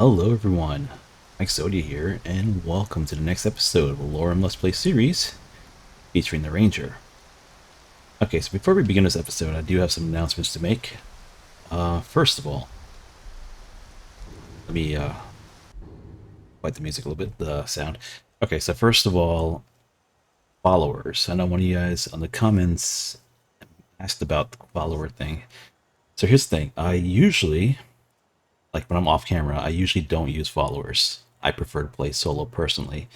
Hello everyone, Mikezodia here, and welcome to the next episode of the Lorerim Let's Play series featuring the Ranger. Okay, so before we begin this episode, I do have some announcements to make. First of all, let me quiet the music a little bit, the sound. Okay, so first of all, followers. I know one of you guys on the comments asked about the follower thing. So here's the thing, I usually, like when I'm off camera, I usually don't use followers. I prefer to play solo personally.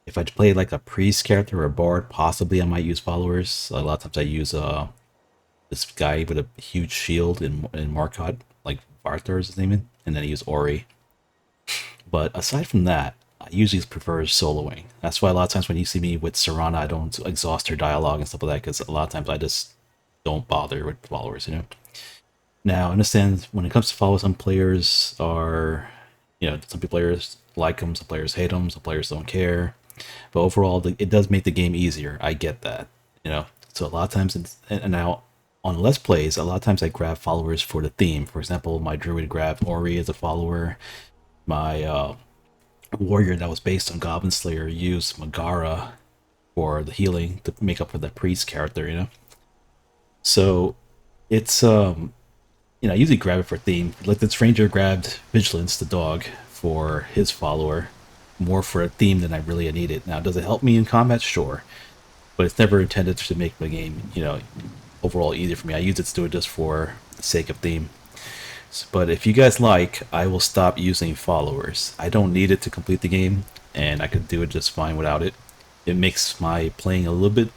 If I play like a priest character or a bard, possibly I might use followers. A lot of times I use this guy with a huge shield in Markot, like Varthur is his name, and then I use Ori. But aside from that, I usually prefer soloing. That's why a lot of times when you see me with Serana, I don't exhaust her dialogue and stuff like that, because a lot of times I just don't bother with followers, you know? Now, understand when it comes to followers, some players are, some players like them, some players hate them, some players don't care. But overall, it does make the game easier. I get that, you know. So a lot of times, and now on Let's Plays, a lot of times I grab followers for the theme. For example, my druid grabbed Ori as a follower. My warrior that was based on Goblin Slayer used Megara for the healing to make up for the priest character, you know. So it's I usually grab it for theme. Like the stranger grabbed Vigilance, the dog, for his follower, more for a theme than I really needed. Now, does it help me in combat? Sure, but it's never intended to make my game, overall easier for me. I use it to do it just for the sake of theme. But if you guys like, I will stop using followers. I don't need it to complete the game, and I could do it just fine without it. It makes my playing a little bit,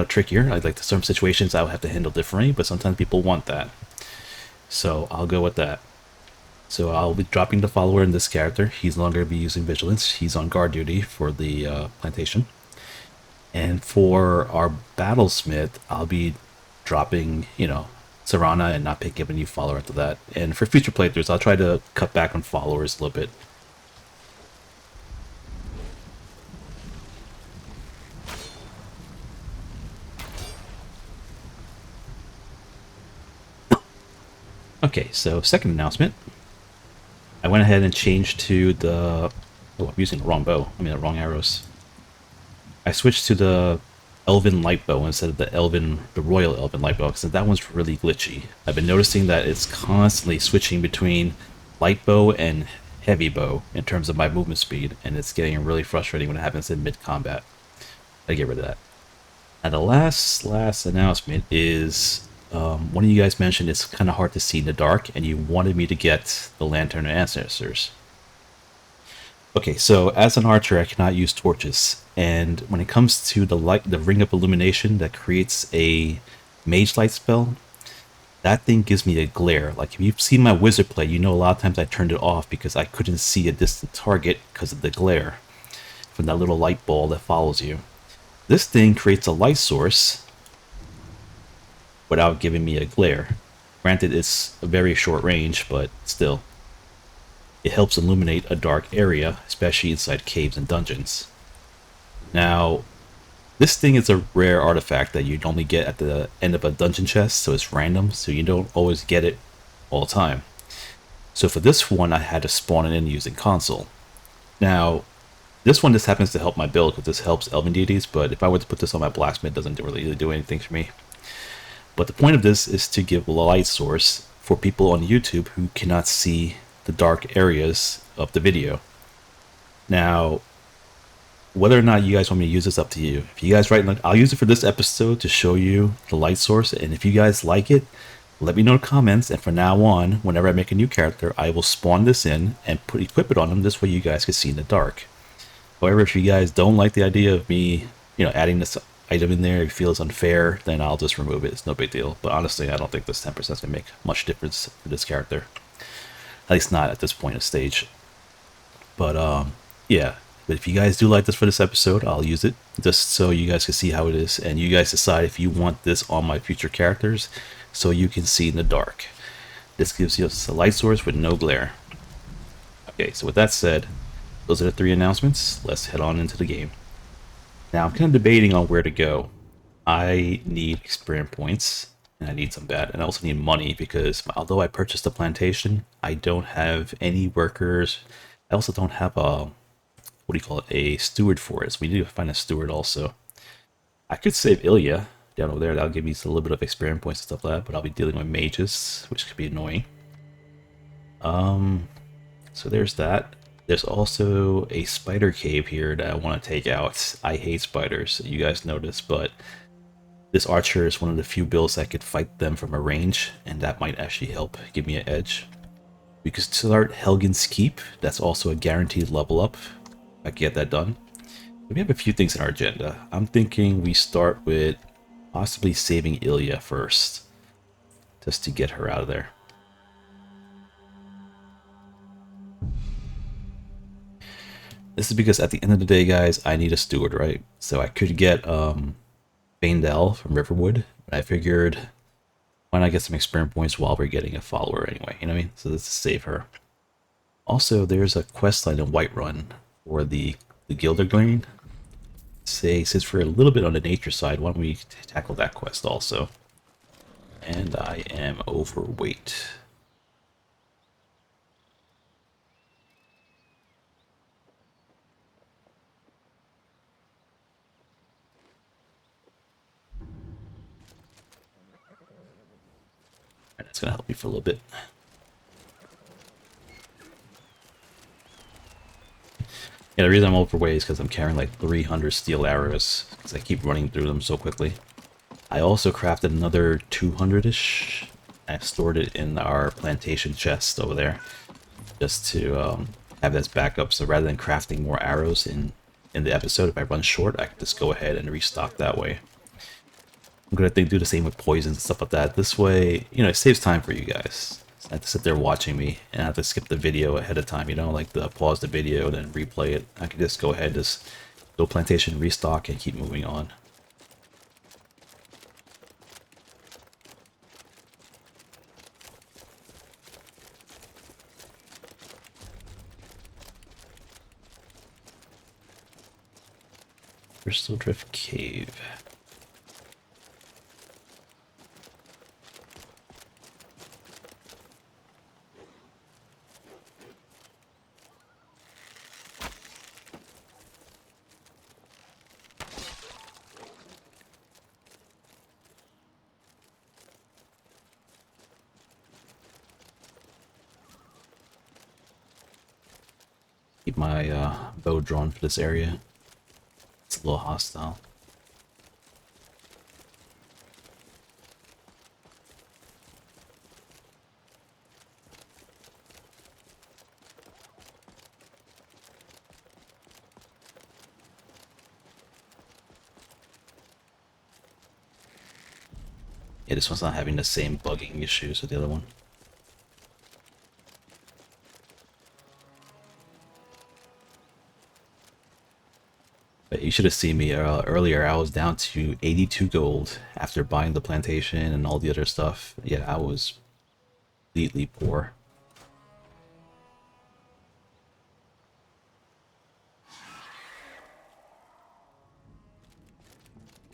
trickier. I like some situations I would have to handle differently, but sometimes people want that. So I'll go with that. So I'll be dropping the follower in this character. He's no longer going to be using Vigilance. He's on guard duty for the plantation. And for our Battlesmith, I'll be dropping, Serana and not picking up a new follower after that. And for future playthroughs, I'll try to cut back on followers a little bit. Okay, so second announcement. I went ahead and changed to the... Oh, I'm using the wrong bow. I mean, the wrong arrows. I switched to the Elven light bow instead of the Royal Elven light bow, because that one's really glitchy. I've been noticing that it's constantly switching between light bow and heavy bow in terms of my movement speed, and it's getting really frustrating when it happens in mid-combat. I get rid of that. And the last announcement is one of you guys mentioned it's kind of hard to see in the dark, and you wanted me to get the Lantern of Ancestors. Okay, so as an archer, I cannot use torches, and when it comes to the Ring of Illumination that creates a Mage Light spell, that thing gives me a glare. Like if you've seen my wizard play, you know a lot of times I turned it off because I couldn't see a distant target because of the glare from that little light ball that follows you. This thing creates a light source without giving me a glare. Granted, it's a very short range, but still. It helps illuminate a dark area, especially inside caves and dungeons. Now, this thing is a rare artifact that you only get at the end of a dungeon chest, so it's random, so you don't always get it all the time. So for this one, I had to spawn it in using console. Now, this one just happens to help my build because this helps Elven deities, but if I were to put this on my blacksmith, it doesn't really do anything for me. But the point of this is to give a light source for people on YouTube who cannot see the dark areas of the video. Now, whether or not you guys want me to use this, up to you. If you guys I'll use it for this episode to show you the light source, and if you guys like it, let me know in the comments, and from now on, whenever I make a new character, I will spawn this in and equip it on them, this way you guys can see in the dark. However, if you guys don't like the idea of me, adding this item in there, if you feel it's unfair, then I'll just remove it. It's no big deal. But honestly, I don't think this 10% is going to make much difference for this character. At least not at this point of stage. But, yeah. But if you guys do like this for this episode, I'll use it just so you guys can see how it is. And you guys decide if you want this on my future characters so you can see in the dark. This gives you a light source with no glare. Okay, so with that said, those are the 3 announcements. Let's head on into the game. Now, I'm kind of debating on where to go. I need experience points. and I need some bad. And I also need money because although I purchased a plantation, I don't have any workers. I also don't have a, what do you call it, a steward for it. So we need to find a steward also. I could save Ilya down over there. That'll give me a little bit of experience points and stuff like that, but I'll be dealing with mages, which could be annoying. So there's that. There's also a spider cave here that I want to take out. I hate spiders, you guys know this, but this archer is one of the few builds that could fight them from a range, and that might actually help give me an edge. We could start Helgen's Keep. That's also a guaranteed level up. I can get that done. We have a few things in our agenda. I'm thinking we start with possibly saving Ilya first, just to get her out of there. This is because at the end of the day, guys, I need a steward, right? So I could get Baindel from Riverwood, but I figured why not get some experience points while we're getting a follower anyway, you know what I mean? So let's save her. Also, there's a quest line in Whiterun for the Gildergleam. Say, since we're a little bit on the nature side, why don't we tackle that quest also? And I am overweight. That's gonna help me for a little bit. Yeah, the reason I'm overweight is because I'm carrying like 300 steel arrows, because I keep running through them so quickly. I also crafted another 200-ish. I stored it in our plantation chest over there, just to have as backup. So rather than crafting more arrows in the episode, if I run short, I can just go ahead and restock that way. I'm gonna do the same with poisons and stuff like that. This way, you know, it saves time for you guys. I have to sit there watching me and I have to skip the video ahead of time, you know, like pause the video, then replay it. I can just go ahead, just go plantation, restock, and keep moving on. Crystal Drift Cave. Keep my bow drawn for this area. It's a little hostile. Yeah, this one's not having the same bugging issues as the other one. But you should have seen me earlier. I was down to 82 gold after buying the plantation and all the other stuff. Yeah, I was completely poor.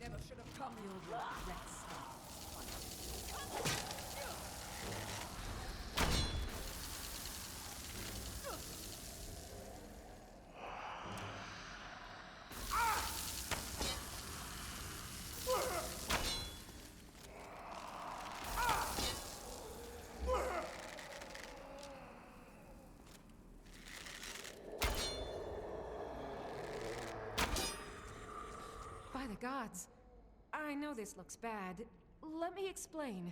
Never should have come, you let's By the gods, I know this looks bad. Let me explain.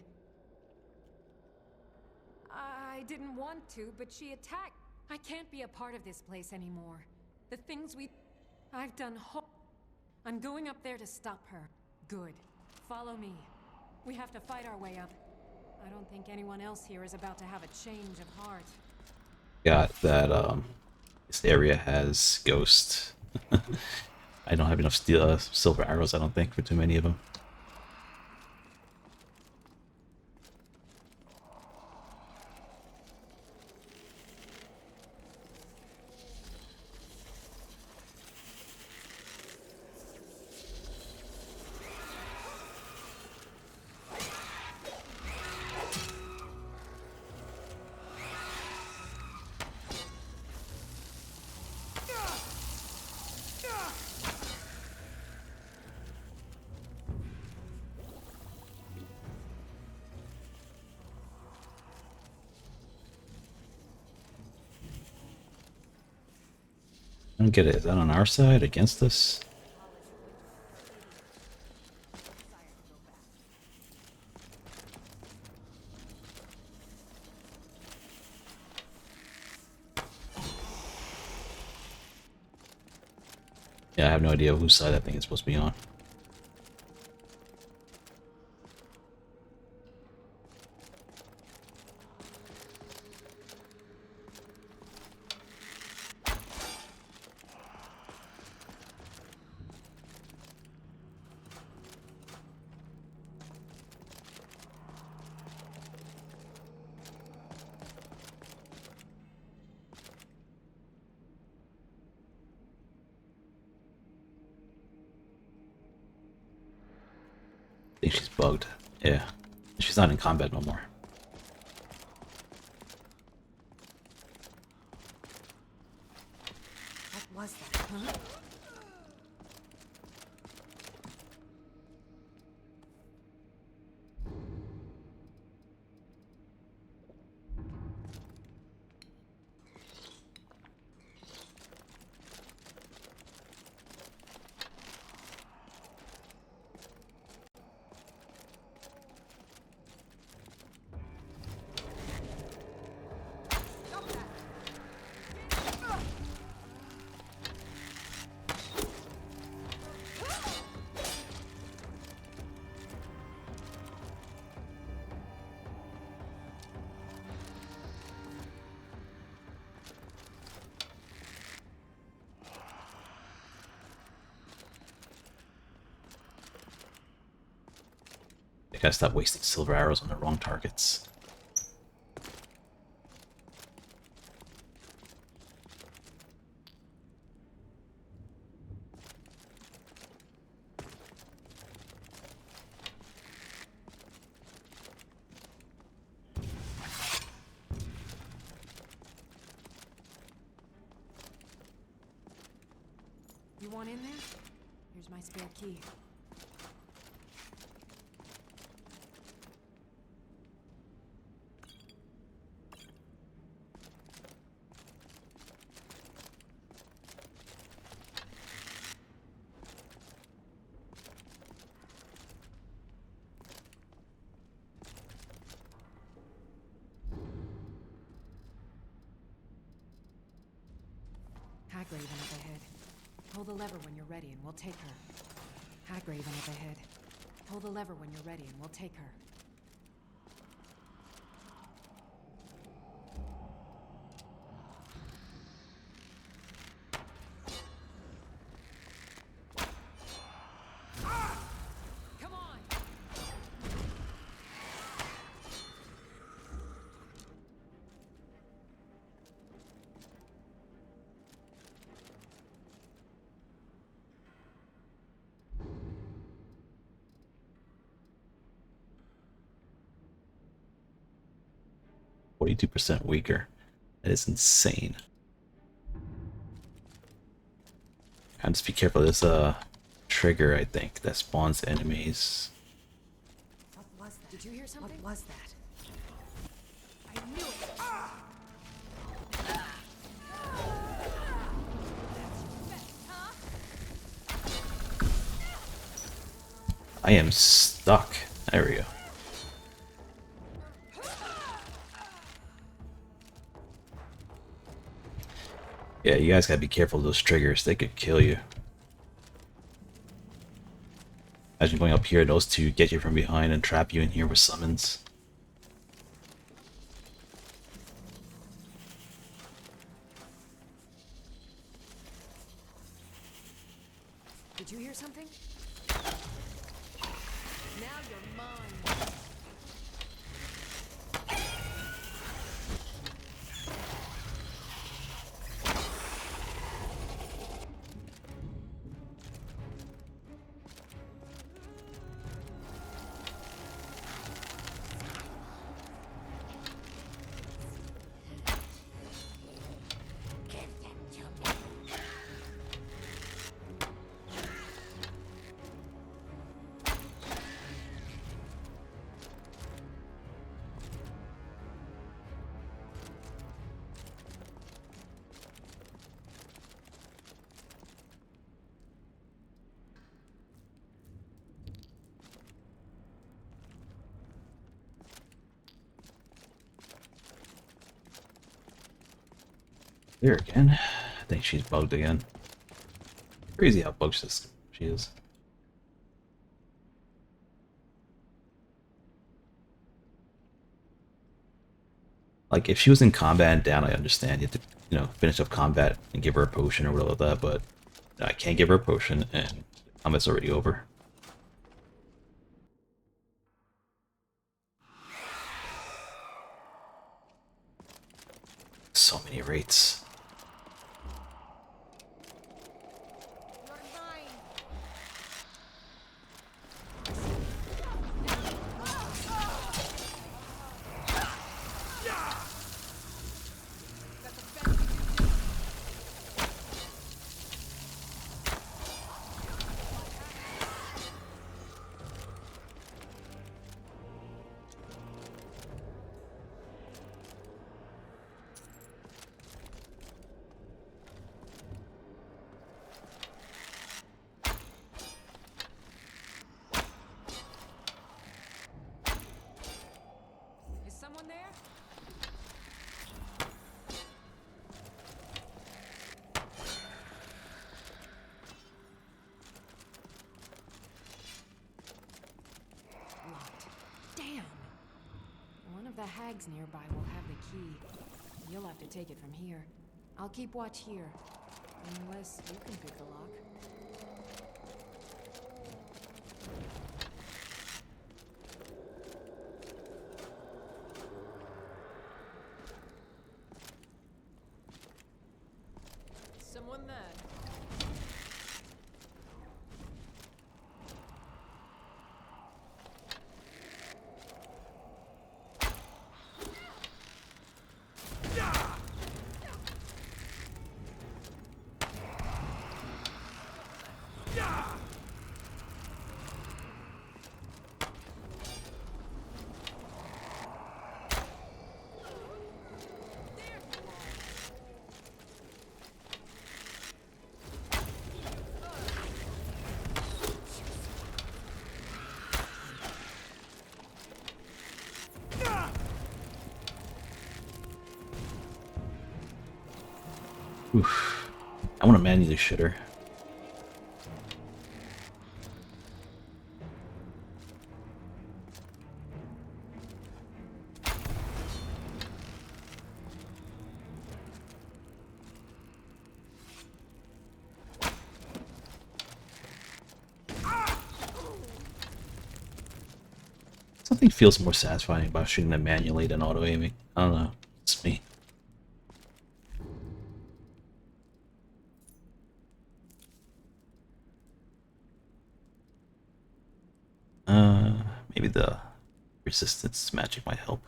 I didn't want to, but she attacked. I can't be a part of this place anymore. The things I've done I'm going up there to stop her. Good. Follow me. We have to fight our way up. I don't think anyone else here is about to have a change of heart. Got that this area has ghosts. I don't have enough silver arrows, I don't think, for too many of them. I don't get it. Is that on our side? Against us? Yeah, I have no idea whose side that thing is supposed to be on. I think she's bugged. Yeah. She's not in combat no more. What was that, huh? I gotta stop wasting silver arrows on the wrong targets. You want in there? Here's my spare key. Hagraven up ahead. Pull the lever when you're ready and we'll take her. Hagraven up ahead. Pull the lever when you're ready and we'll take her. Come on! 42% weaker. That is insane. And just be careful. There's a trigger, I think, that spawns enemies. What was that? Did you hear something? What was that? I knew it! I am stuck. There we go. Yeah, you guys gotta be careful of those triggers. They could kill you. Imagine going up here, those two get you from behind and trap you in here with summons. Did you hear something? Now you're mine. There again. I think she's bugged again. Crazy how bugged she is. Like, if she was in combat and down, I understand. You have to, finish up combat and give her a potion or whatever like that, but I can't give her a potion, and combat's already over. So many rates. Is someone there? Locked. Damn! One of the hags nearby will have the key. You'll have to take it from here. I'll keep watch here. Unless you can pick the lock. Someone there. Oof. I want to manually shoot her. Something feels more satisfying about shooting them manually than auto-aiming. I don't know. It's me. Maybe the resistance magic might help.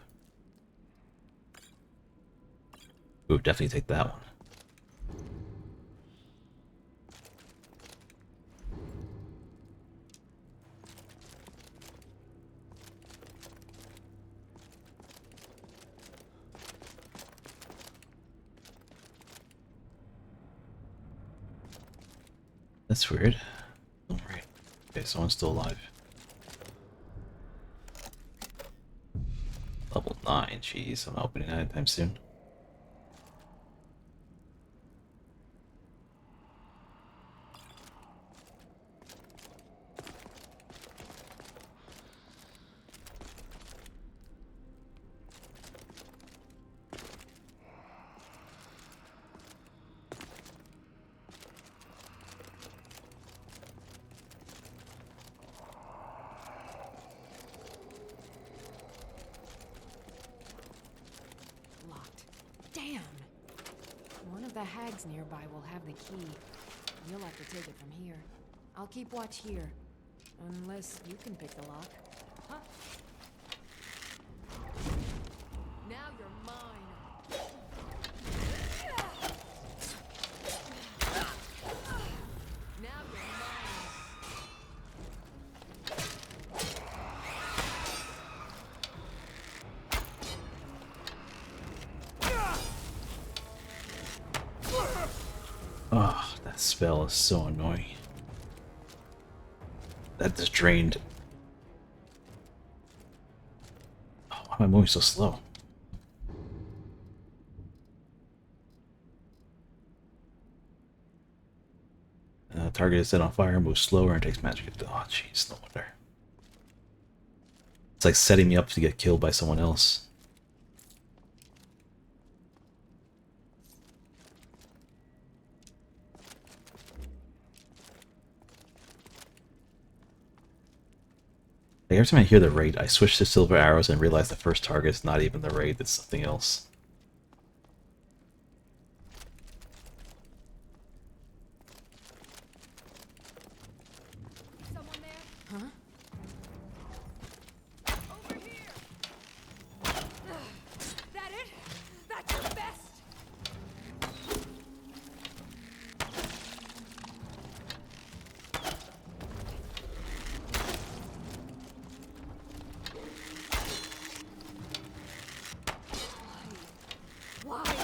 We would definitely take that one. That's weird. Alright. Okay, someone's still alive. Level 9, jeez, I'm not opening that anytime soon. Locked. Damn! One of the hags nearby will have the key. You'll have to take it from here. I'll keep watch here. Unless you can pick the lock. Huh? Now you're mine! Now you're mine! Oh, that spell is so annoying. That just drained. Oh, why am I moving so slow? target is set on fire, moves slower, and takes magic. Oh, jeez, no wonder. It's like setting me up to get killed by someone else. Like every time I hear the raid, I switch to silver arrows and realize the first target is not even the raid, it's something else. Someone there? Huh? Over here! That it? That's your best! Why?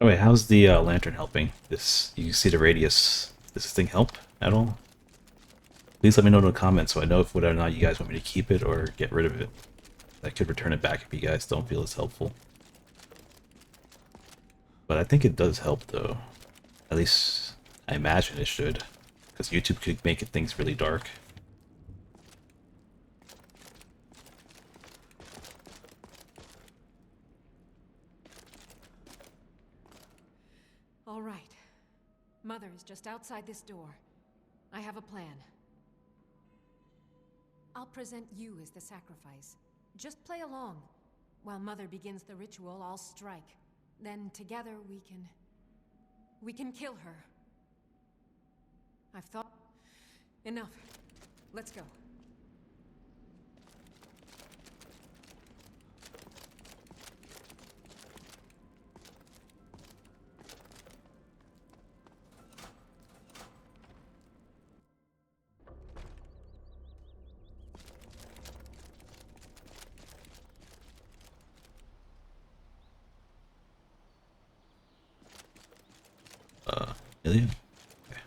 Oh wait, how's the lantern helping? This, you see the radius. Does this thing help at all? Please let me know in the comments so I know if whether or not you guys want me to keep it or get rid of it. I could return it back if you guys don't feel it's helpful. But I think it does help though. At least I imagine it should. Because YouTube could make it things really dark. All right. Mother is just outside this door. I have a plan. I'll present you as the sacrifice. Just play along. While Mother begins the ritual, I'll strike. Then together we can kill her. I've thought... Enough. Let's go. Ilya? Okay.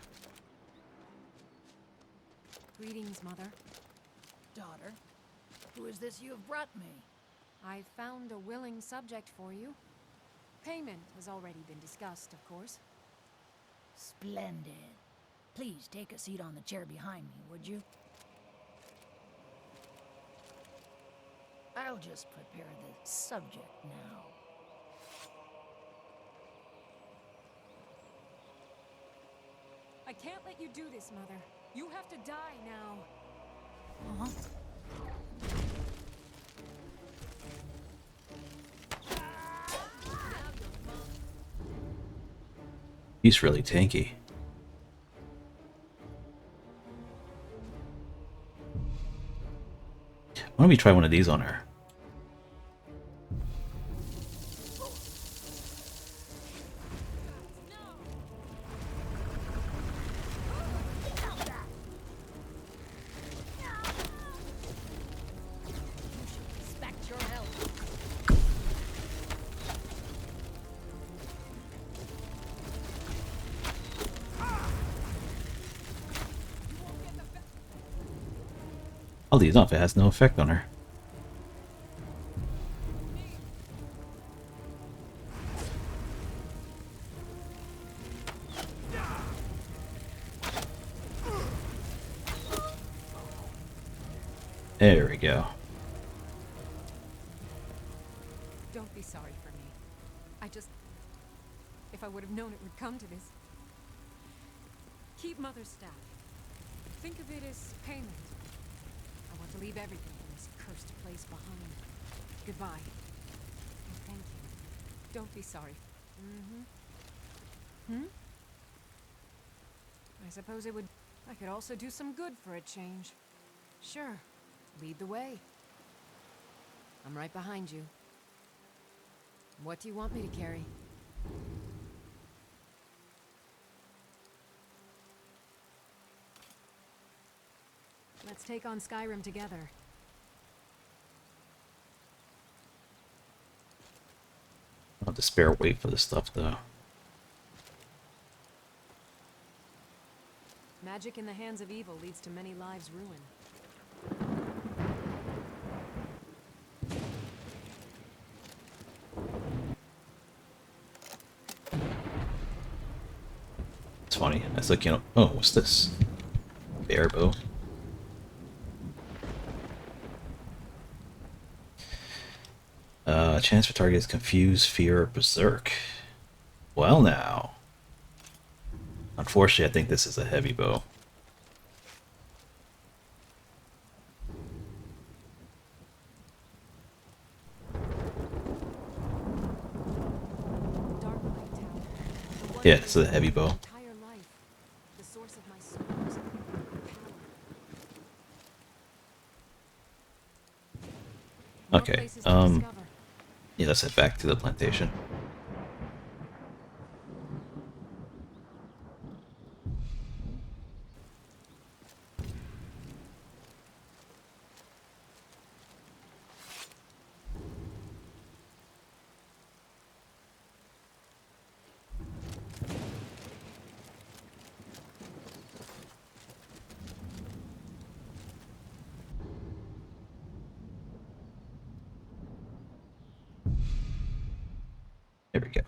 Greetings, Mother. Daughter, who is this you have brought me? I found a willing subject for you. Payment has already been discussed, of course. Splendid. Please take a seat on the chair behind me, would you? I'll just prepare the subject now. I can't let you do this, Mother. You have to die now. Uh-huh. He's really tanky. Why don't we try one of these on her? Respect your health. I'll leave it off, it has no effect on her. There we go. Don't be sorry for me. I just... If I would have known it would come to this... Keep Mother's staff. Think of it as payment. I want to leave everything in this cursed place behind. Goodbye. And thank you. Don't be sorry. I suppose it would... I could also do some good for a change. Sure. Lead the way. I'm right behind you. What do you want me to carry? Let's take on Skyrim together. I'll have to spare weight for this stuff, though. Magic in the hands of evil leads to many lives ruined. It's funny. I was like, oh, what's this? Bear bow. Chance for target is confuse, fear, or berserk. Well, now. Unfortunately, I think this is a heavy bow. Darklight Tower. The one Yeah, this is a heavy bow. entire life. The source of my souls. More Okay, places to discover. yeah, let's head back to the plantation. There we go.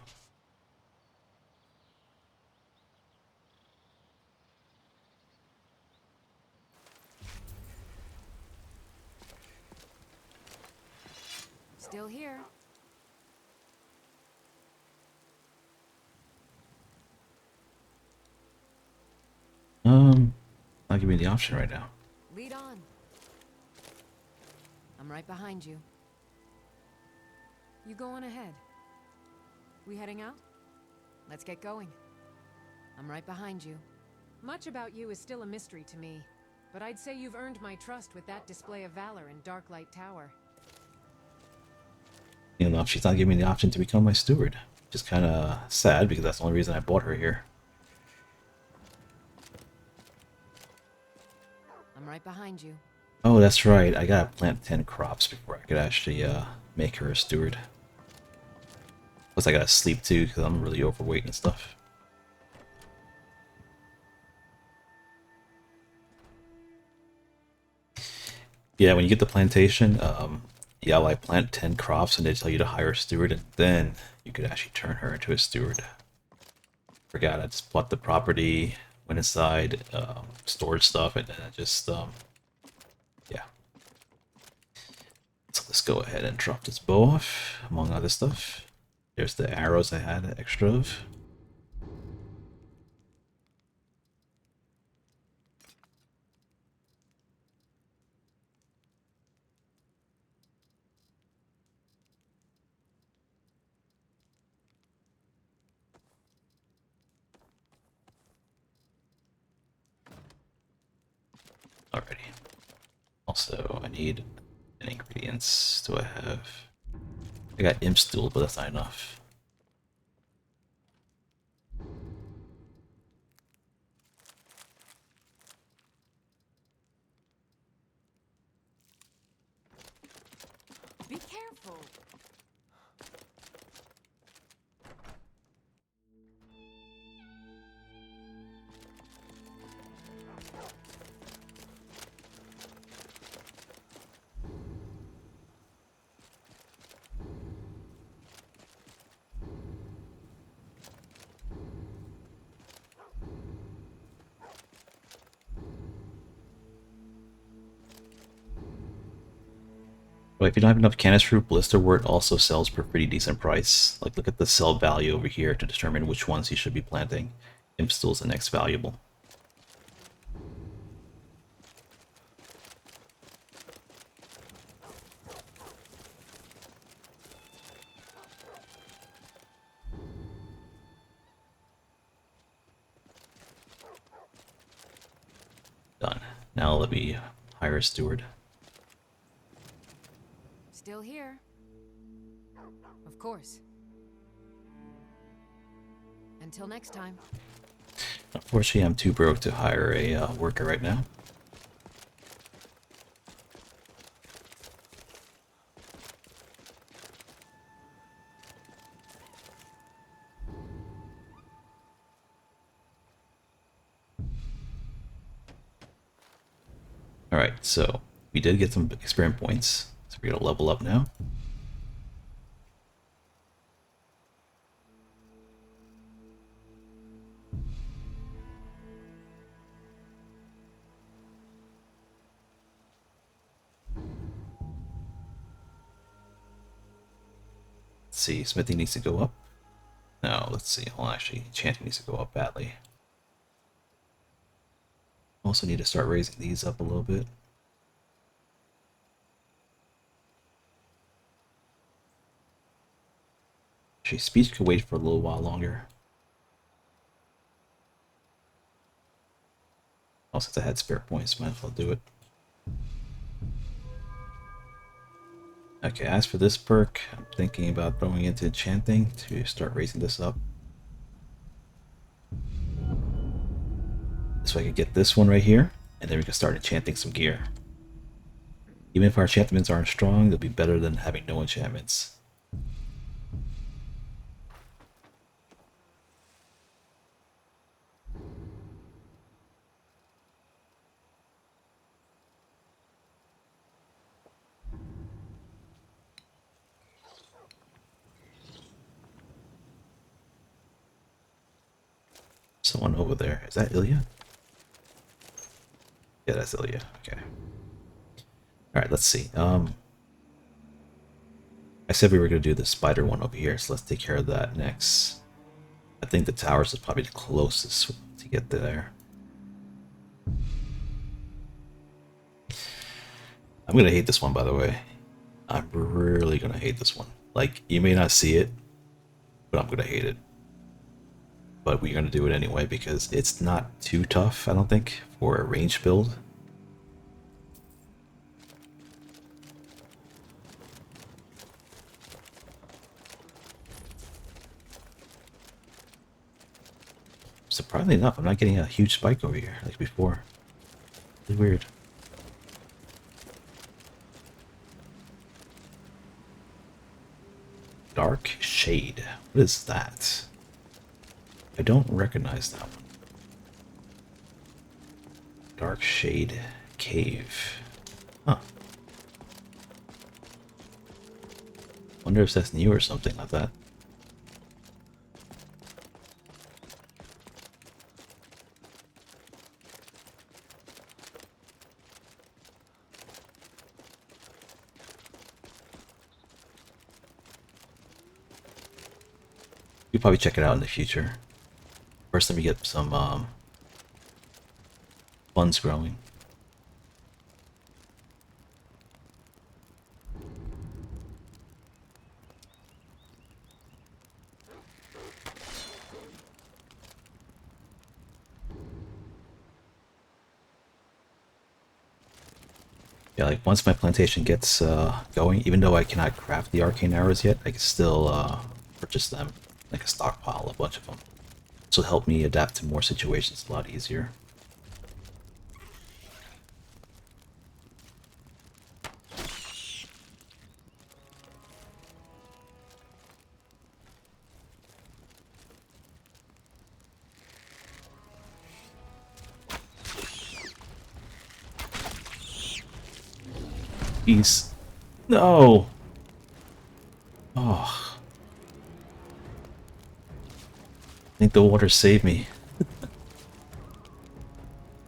Still here. Not giving me the option right now. Lead on. I'm right behind you. You go on ahead. We heading out? Let's get going. I'm right behind you. Much about you is still a mystery to me, but I'd say you've earned my trust with that display of valor in Darklight Tower. She's not giving me the option to become my steward. Which is kind of sad because that's the only reason I bought her here. I'm right behind you. Oh, that's right. I gotta plant 10 crops before I could actually make her a steward. Plus, I gotta sleep too because I'm really overweight and stuff. Yeah, when you get the plantation, yeah, like plant 10 crops and they tell you to hire a steward, and then you could actually turn her into a steward. Forgot, I just bought the property, went inside, stored stuff, and then I just, yeah. So let's go ahead and drop this bow off, among other stuff. There's the arrows I had extra of. Alrighty. Also, I need an ingredients. Do I have? I got imp stool, but that's not enough. Be careful. But if you don't have enough canister blisterwort also sells for a pretty decent price. Like, look at the sell value over here to determine which ones you should be planting. Imp stool's the next valuable. Done. Now let me hire a steward. Still here. Of course. Until next time. Unfortunately, I'm too broke to hire a worker right now. Alright, so we did get some experience points. So we're going to level up now. Let's see, smithing needs to go up. No, let's see. Well, actually, enchanting needs to go up badly. Also need to start raising these up a little bit. Actually, speech could wait for a little while longer. Oh, since I had spare points, might as well do it. Okay, as for this perk, I'm thinking about throwing into enchanting to start raising this up. So I can get this one right here, and then we can start enchanting some gear. Even if our enchantments aren't strong, they'll be better than having no enchantments. Someone over there. Is that Ilya? Yeah, that's Ilya. Okay. Alright, let's see. I said we were going to do the spider one over here, so let's take care of that next. I think the towers is probably the closest to get there. I'm going to hate this one, by the way. I'm really going to hate this one. Like, you may not see it, but I'm going to hate it. But we're going to do it anyway because it's not too tough, I don't think, for a range build. Surprisingly enough, I'm not getting a huge spike over here like before. It's weird. Dark Shade. What is that? I don't recognize that one. Dark Shade Cave. Huh. Wonder if that's new or something like that. We'll probably check it out in the future. First, let me get some funds growing. Yeah, like once my plantation gets going, even though I cannot craft the arcane arrows yet, I can still purchase them, like a stockpile, a bunch of them. This will help me adapt to more situations a lot easier. Peace. No! Oh. I think the water saved me.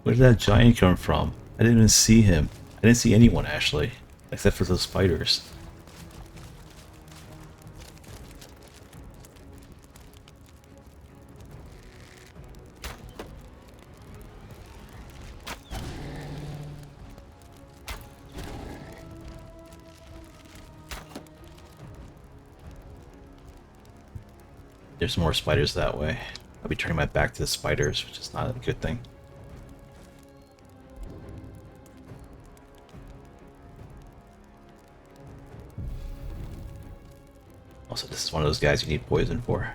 Where did that giant come from? I didn't even see him. I didn't see anyone, actually. Except for those spiders. There's more spiders that way. I'll be turning my back to the spiders, which is not a good thing. Also, this is one of those guys you need poison for.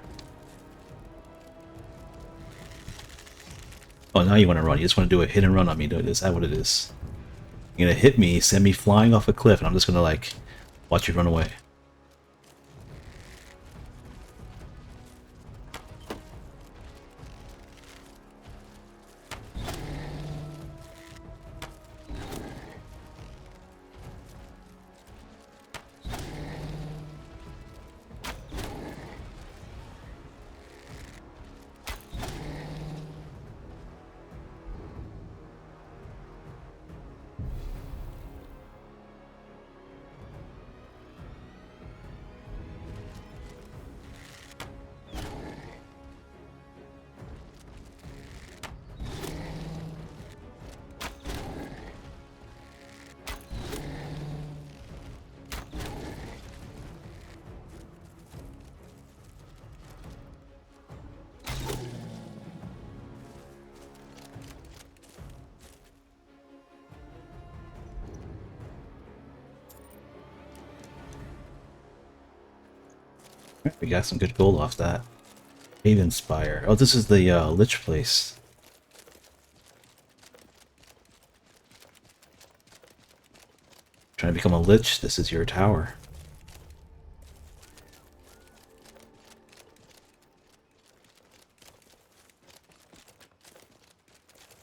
Oh, now you want to run. You just want to do a hit and run on me. Is that what it is? You're going to hit me, send me flying off a cliff, and I'm just going to, like, watch you run away. We got some good gold off that. Haven Spire. Oh, this is the Lich place. Trying to become a Lich, this is your tower.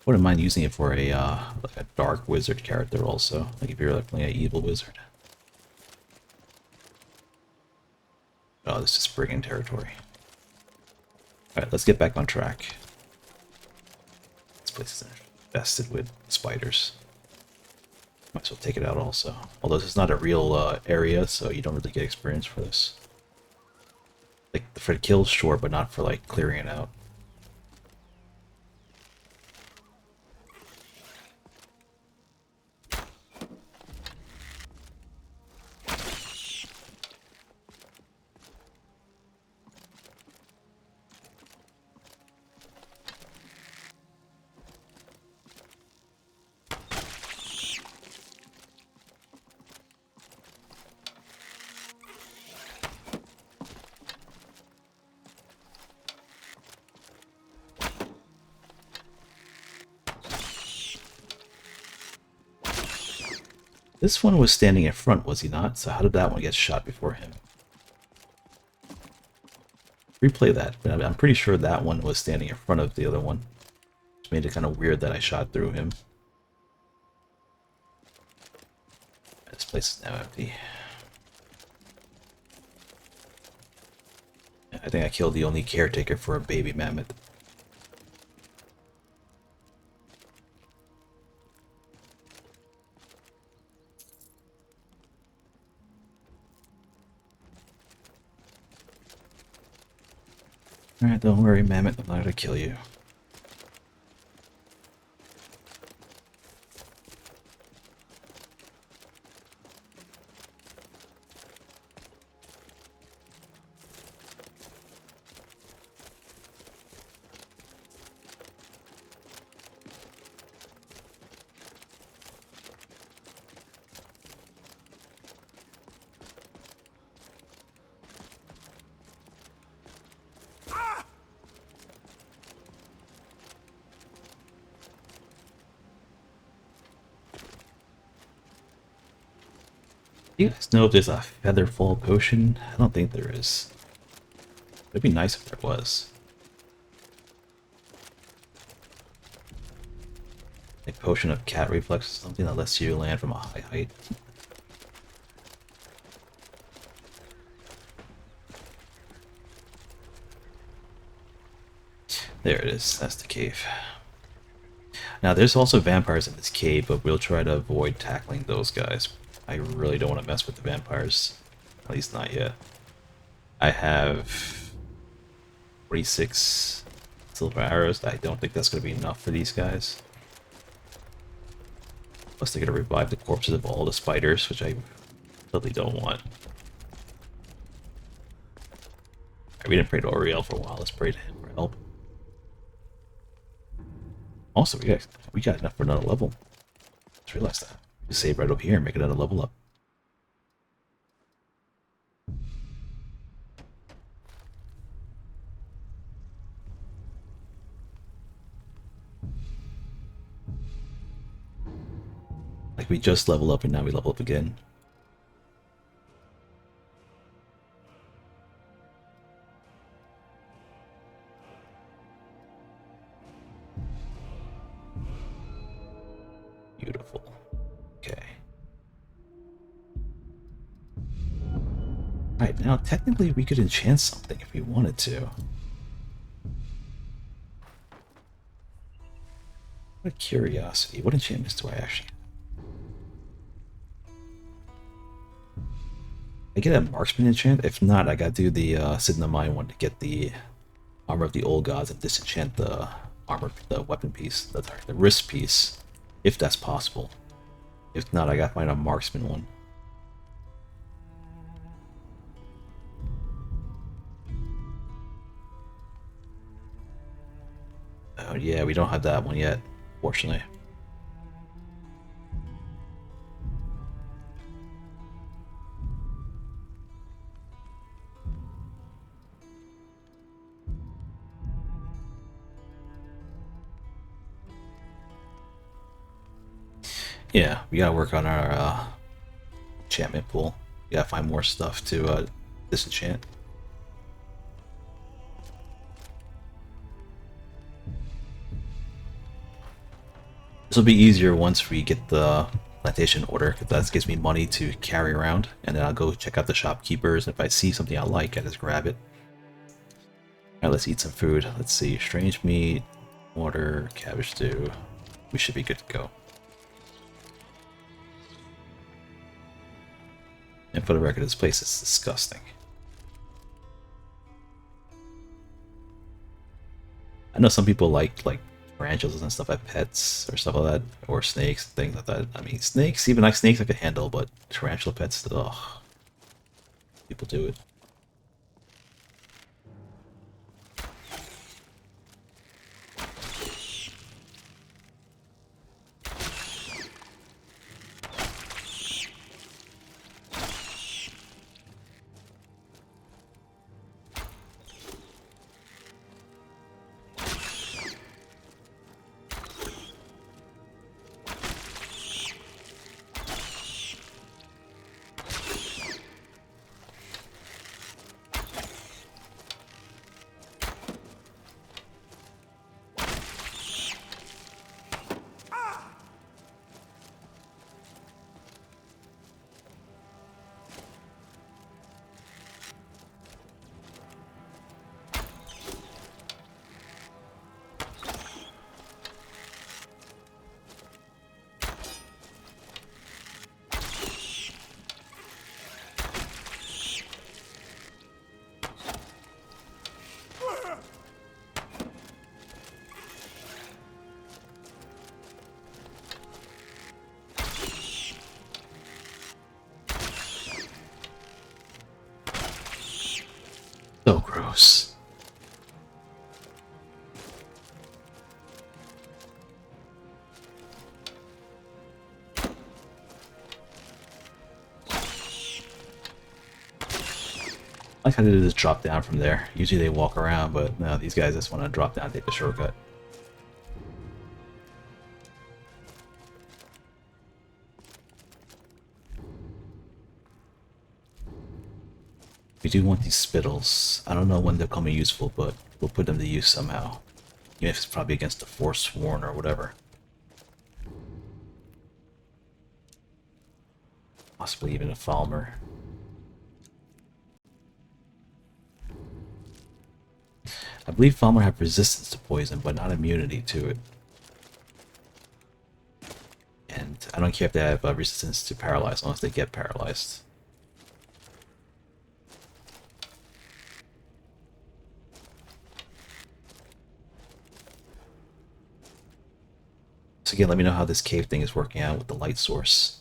Wouldn't mind using it for a like a dark wizard character also. Like if you're like playing an evil wizard. Oh, this is brigand territory. Alright, let's get back on track. This place is infested with spiders. Might as well take it out also. Although this is not a real area, so you don't really get experience for this. Like, for the kills, sure, but not for, like, clearing it out. This one was standing in front, was he not? So how did that one get shot before him? Replay that, but I'm pretty sure that one was standing in front of the other one. Which made it kind of weird that I shot through him. This place is now empty. I think I killed the only caretaker for a baby mammoth. Alright, don't worry, mammoth, I'm not gonna kill you. Do you guys know if there's a featherfall potion? I don't think there is. It'd be nice if there was. A potion of cat reflex or something that lets you land from a high height. There it is, that's the cave. Now there's also vampires in this cave, but we'll try to avoid tackling those guys. I really don't want to mess with the vampires. At least not yet. I have 46 silver arrows. I don't think that's going to be enough for these guys. Plus they're going to revive the corpses of all the spiders, which I really don't want. We didn't pray to Oriel for a while. Let's pray to him for help. Also, we got enough for another level. Just realized that. Just save right over here and make another level up. Like we just level up and now we level up again. Beautiful. Okay. Alright, now technically we could enchant something if we wanted to. What a curiosity. What enchantments do I actually have? I get a marksman enchant. If not, I gotta do the sit in the mine one to get the armor of the old gods and disenchant the armor, the weapon piece, the wrist piece, if that's possible. If not, I gotta find a marksman one. Oh yeah, we don't have that one yet, fortunately. Yeah, we gotta work on our enchantment pool. We gotta find more stuff to disenchant. This will be easier once we get the plantation order, because that gives me money to carry around, and then I'll go check out the shopkeepers. If I see something I like, I just grab it. Alright, let's eat some food. Let's see, strange meat, water, cabbage stew. We should be good to go. And for the record, this place is disgusting. I know some people like tarantulas and stuff as pets or stuff like that, or snakes, things like that. I mean, snakes, even like snakes I could handle, but tarantula pets, ugh. People do it. So gross. I like how they just drop down from there. Usually they walk around, but no, these guys just want to drop down and take the shortcut. We do want these spittles. I don't know when they'll come in useful, but we'll put them to use somehow. Even if it's probably against the Forsworn or whatever. Possibly even a Falmer. I believe Falmer have resistance to poison, but not immunity to it. And I don't care if they have resistance to paralyze, unless they get paralyzed. So again, let me know how this cave thing is working out with the light source.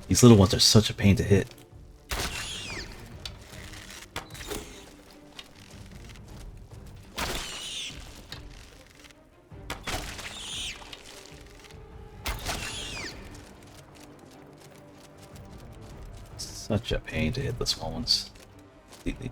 These little ones are such a pain to hit. Such a pain to hit the small ones. Completely.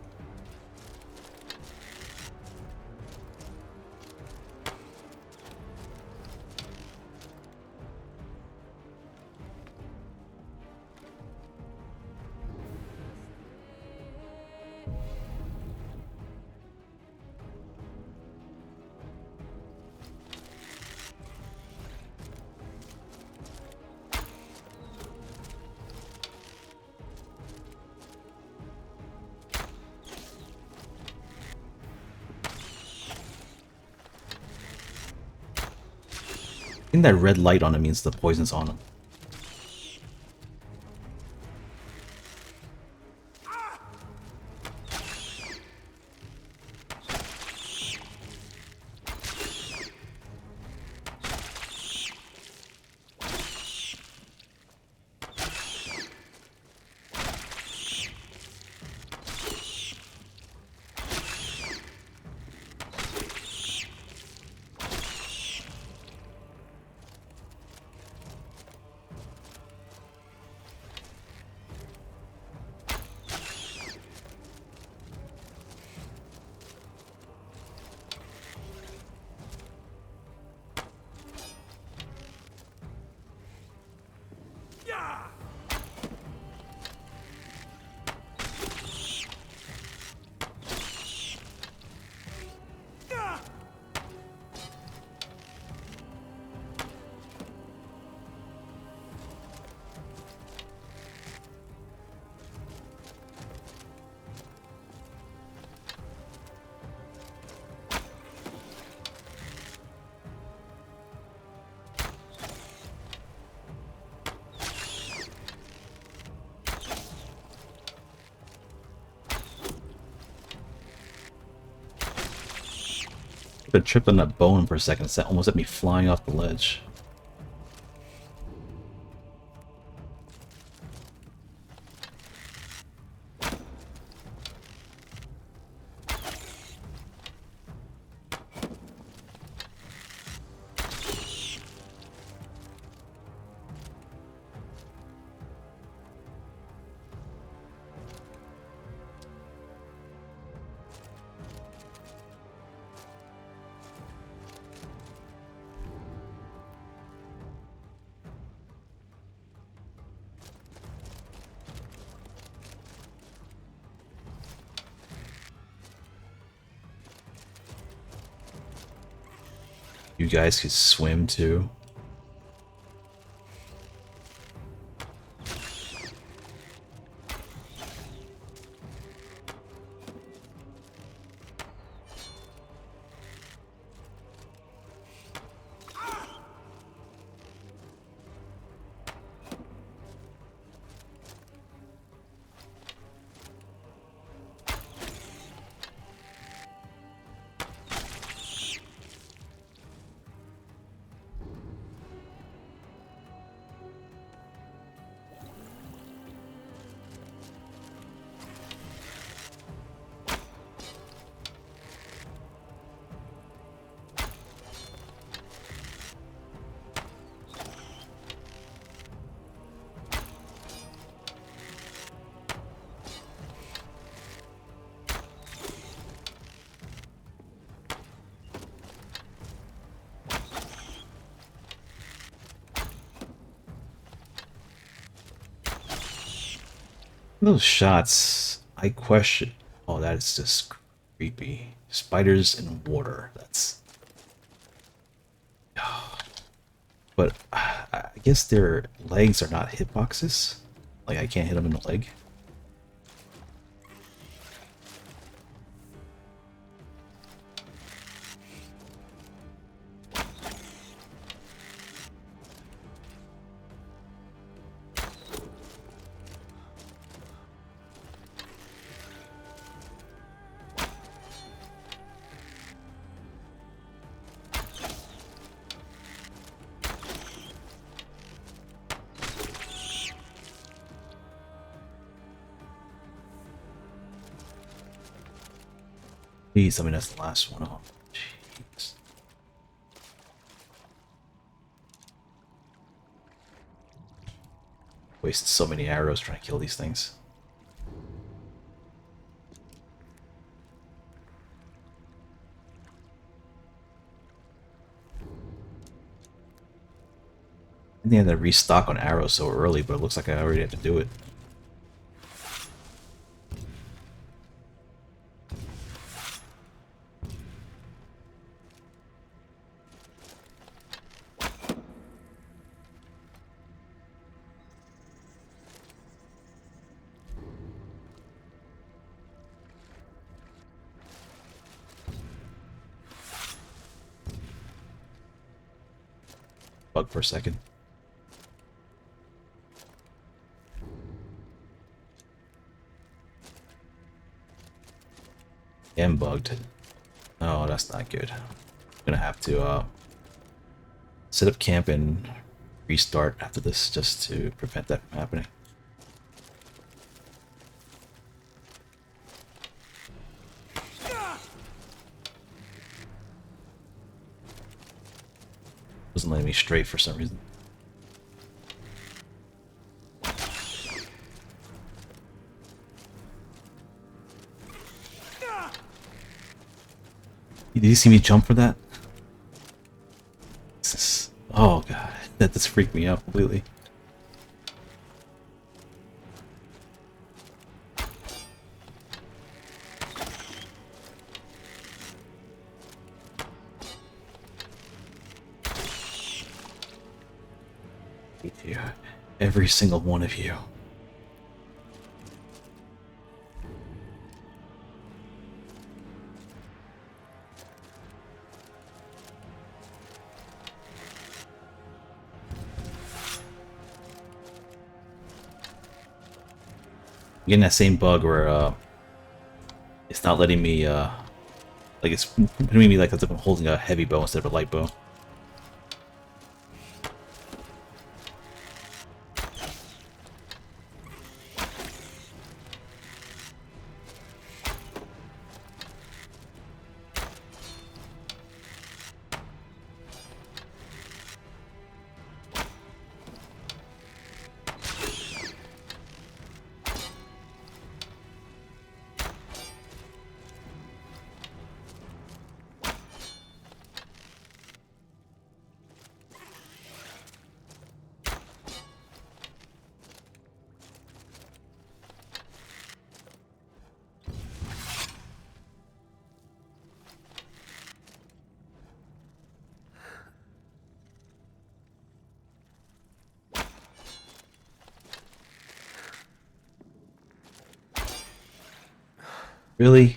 I think that red light on it means the poison's on him. I tripped on that bone for a second. That almost had me flying off the ledge. You guys could swim too. Those shots, I question. Oh, that is just creepy. Spiders in water. That's. But I guess their legs are not hitboxes. Like I can't hit them in the leg. Please, I mean that's the last one. Oh, jeez. Wasted so many arrows trying to kill these things. I think I had to restock on arrows so early, but it looks like I already had to do it. Bug for a second. Am bugged. Oh, that's not good. I'm gonna have to set up camp and restart after this just to prevent that from happening. Wasn't letting me straight for some reason. Did you see me jump for that? Oh god, that just freaked me out completely. Hate you. Every single one of you. Getting that same bug where it's not letting me Like it's between me like as if I'm holding a heavy bow instead of a light bow. Really?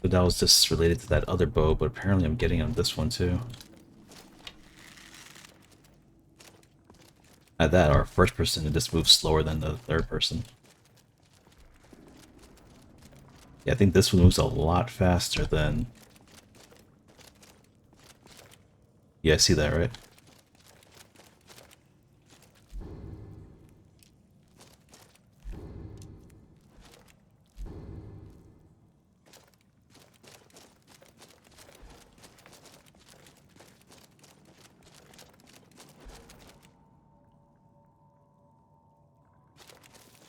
But that was just related to that other bow, but apparently I'm getting on this one too. At that, our first person, it just moves slower than the third person. Yeah, I think this one moves a lot faster than... Yeah, I see that, right?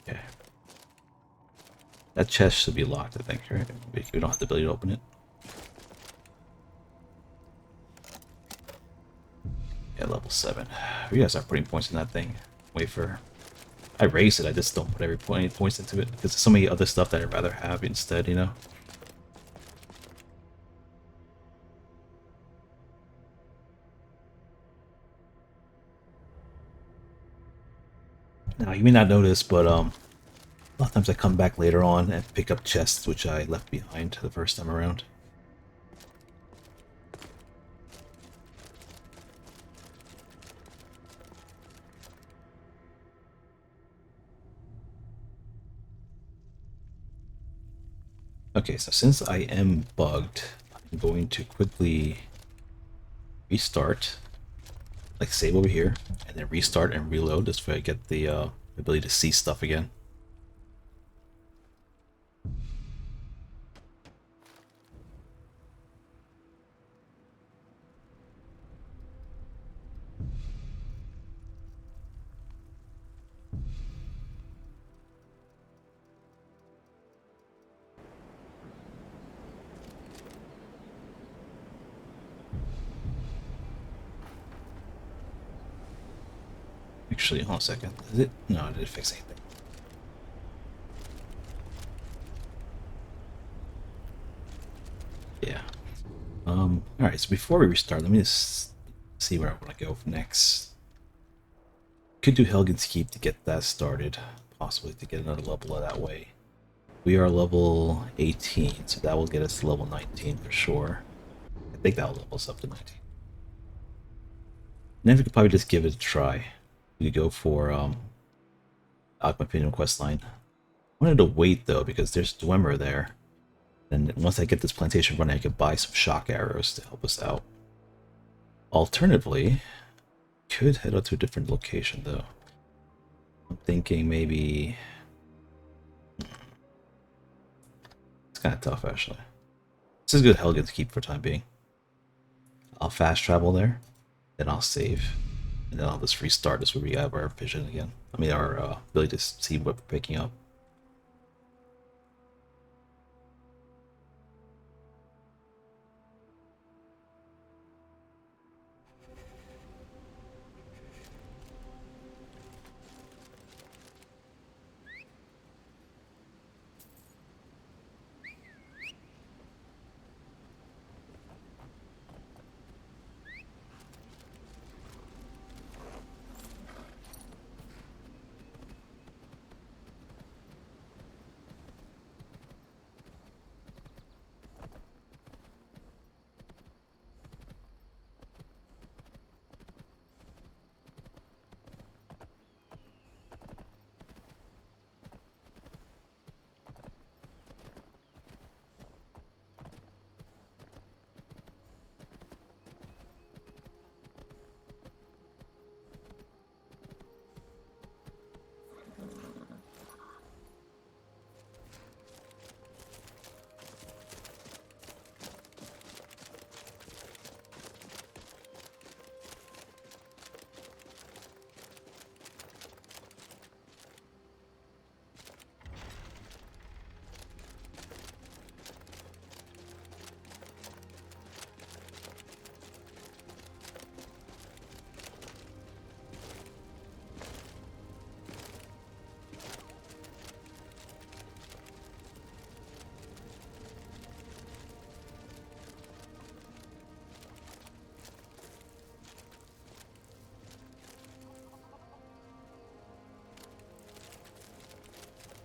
Okay. That chest should be locked, I think, right? We don't have the ability to open it. Yeah, level 7. We gotta start putting points in that thing. Wait for... I raise it, I just don't put any points into it, because there's so many other stuff that I'd rather have instead, you know? Now, you may not notice, but a lot of times I come back later on and pick up chests which I left behind the first time around. Okay, so since I am bugged, I'm going to quickly restart, like save over here, and then restart and reload this way I get the ability to see stuff again. Actually, hold on a second. Is it? No, it didn't fix anything. Yeah. Alright, so before we restart, let me just see where I want to go next. Could do Helgen's Keep to get that started, possibly to get another level that way. We are level 18, so that will get us to level 19 for sure. I think that'll level us up to 19. And then we could probably just give it a try. We could go for Aqua Pinion quest line. I wanted to wait though because there's Dwemer there. And once I get this plantation running, I could buy some shock arrows to help us out. Alternatively, could head out to a different location though. I'm thinking maybe it's kind of tough actually. This is good Helgen to keep for time being. I'll fast travel there, then I'll save, and then I'll just restart this where we have our vision again. I mean our ability to see what we're picking up.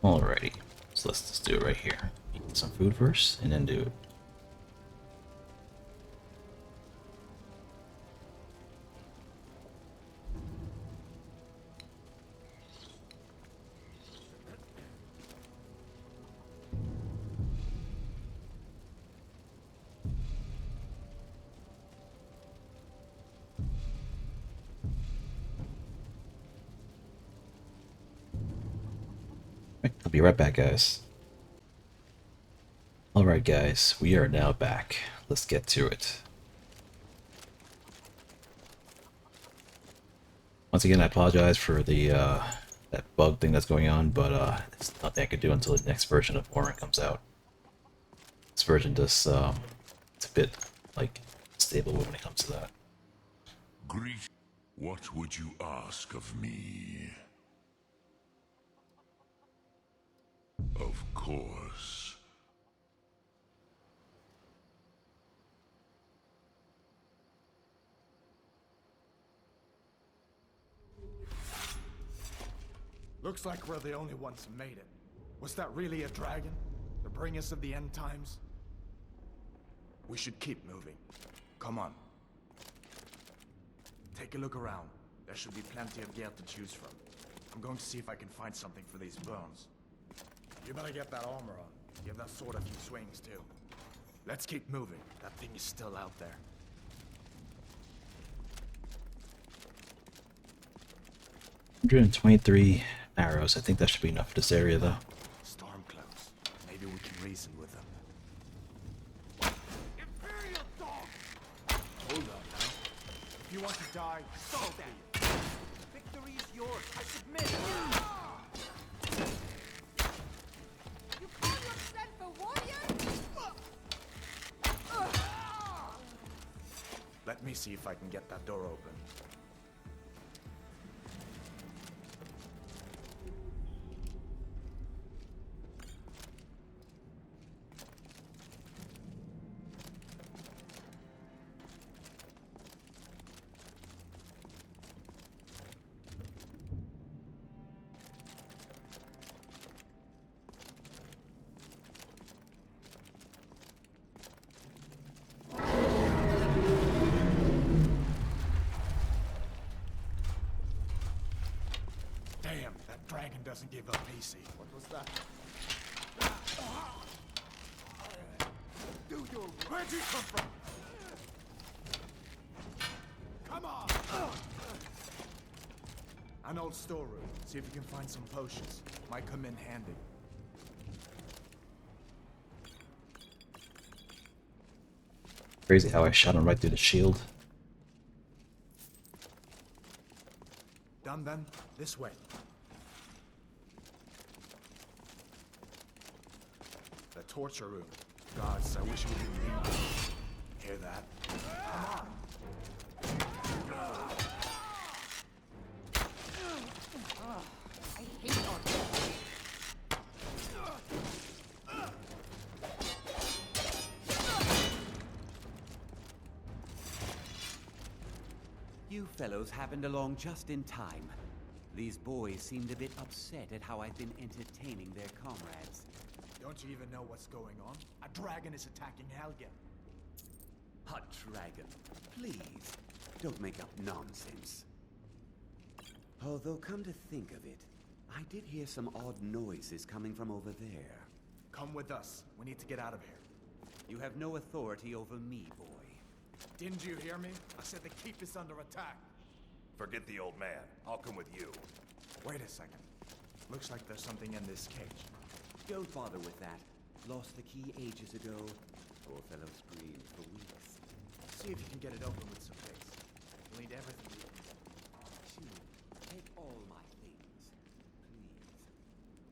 Alrighty, so let's just do it right here. Eat some food first, and then do it. I'll be right back, guys. Alright, guys, we are now back. Let's get to it. Once again, I apologize for the that bug thing that's going on, but it's nothing I could do until the next version of Lorerim comes out. This version does it's a bit like stable when it comes to that. Greet. What would you ask of me? Of course. Looks like we're the only ones who made it. Was that really a dragon? To bring us of the end times? We should keep moving. Come on. Take a look around. There should be plenty of gear to choose from. I'm going to see if I can find something for these bones. You better get that armor on. Give that sword a few swings, too. Let's keep moving. That thing is still out there. $123 arrows. I think that should be enough for this area, though. Storm clouds. Maybe we can reason with them. Imperial dog! Hold on now. If you want to die, so be it. Victory is yours. I submit. You call yourself a warrior? Let me see if I can get that door open. doesn't give up easy. What was that? Where'd you come from? Come on! An old storeroom. See if you can find some potions. Might come in handy. Crazy how I shot him right through the shield. Done then? This way. The torture room. Gods, I wish we could leave. Hear that? Come on. I hate all You fellows happened along just in time. These boys seemed a bit upset at how I've been entertaining their comrades. Don't you even know what's going on? A dragon is attacking Helgen. A dragon. Please, don't make up nonsense. Although, come to think of it, I did hear some odd noises coming from over there. Come with us. We need to get out of here. You have no authority over me, boy. Didn't you hear me? I said the keep is under attack. Forget the old man. I'll come with you. Wait a second. Looks like there's something in this cage. Don't bother with that. Lost the key ages ago. Poor fellow screamed for weeks. See if you can get it open with some pace. You'll need everything you can get. Shoot, take all my things, please.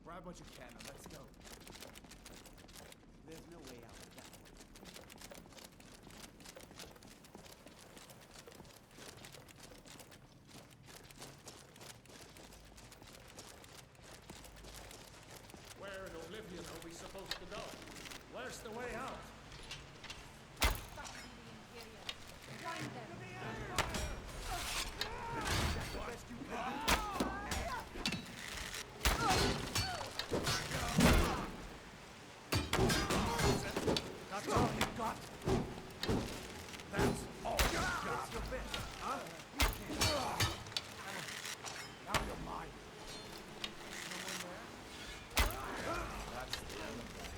Grab what you can and let's go. There's no way out of that one. Where in Oblivion are we supposed to go? Where's the way out? That's all you got. That's all you got. It's your best, huh? You can't. Now you're mine. No one there? That's the end of that.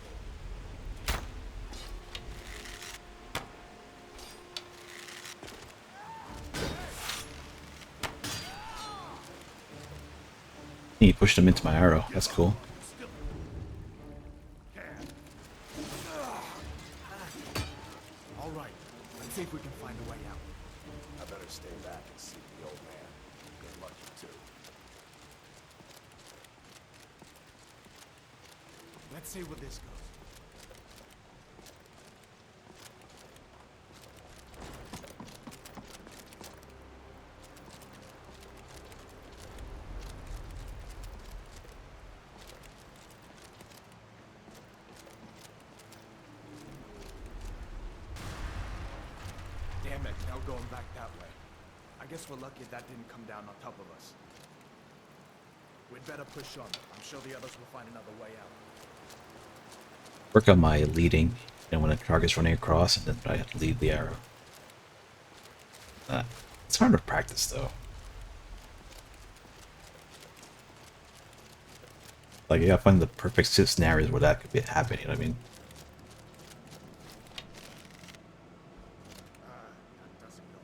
He pushed him into my arrow. That's cool. All right. Let's see if we can find a way out. I better stay back and see the old man. Good luck, you two. Let's see where this goes. Damn it, now going back that way. I guess we're lucky that didn't come down on top of us. We'd better push on. I'm sure the others will find another way out. Work on my leading, and when a target's running across, and then I lead the arrow. It's hard to practice, though. Like, you gotta find the perfect scenarios where that could be happening, you know what I mean? That doesn't go.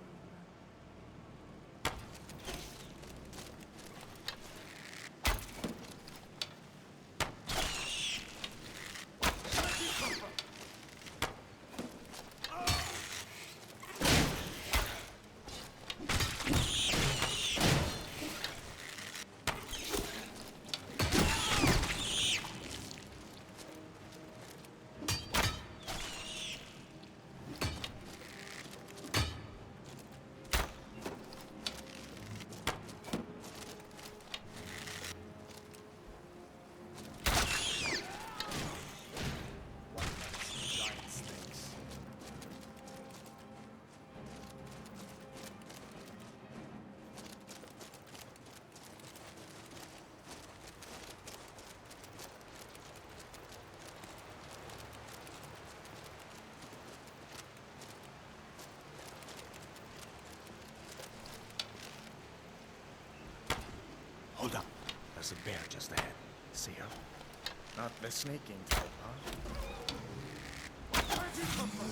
There's a bear just ahead. See her? Not the sneaking type, huh? Where'd you come from?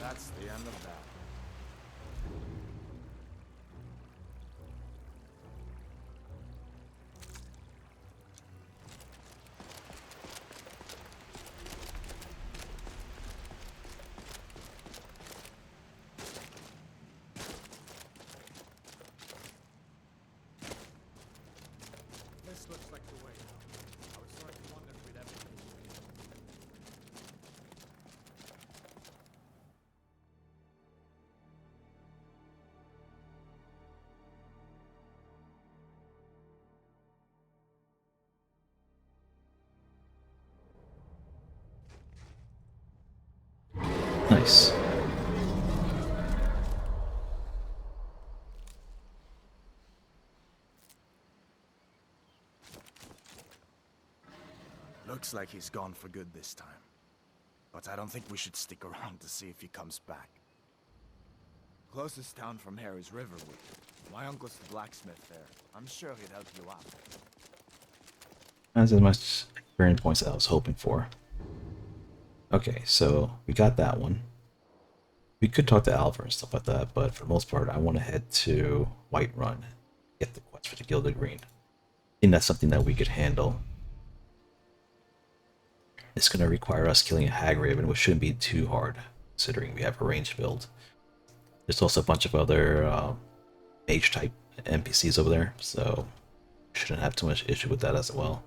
That's the end of that. This looks like the way. I was starting to wonder if we'd ever make it. Nice. Looks like he's gone for good this time. But I don't think we should stick around to see if he comes back. Closest town from here is Riverwood. My uncle's the blacksmith there. I'm sure he'd help you out. That's as much experience points as I was hoping for. Okay, so we got that one. We could talk to Alvar and stuff like that, but for the most part, I want to head to Whiterun, get the quest for the Gildergleam. I think that's something that we could handle. It's going to require us killing a Hag Raven, which shouldn't be too hard, considering we have a range build. There's also a bunch of other mage-type NPCs over there, so shouldn't have too much issue with that as well.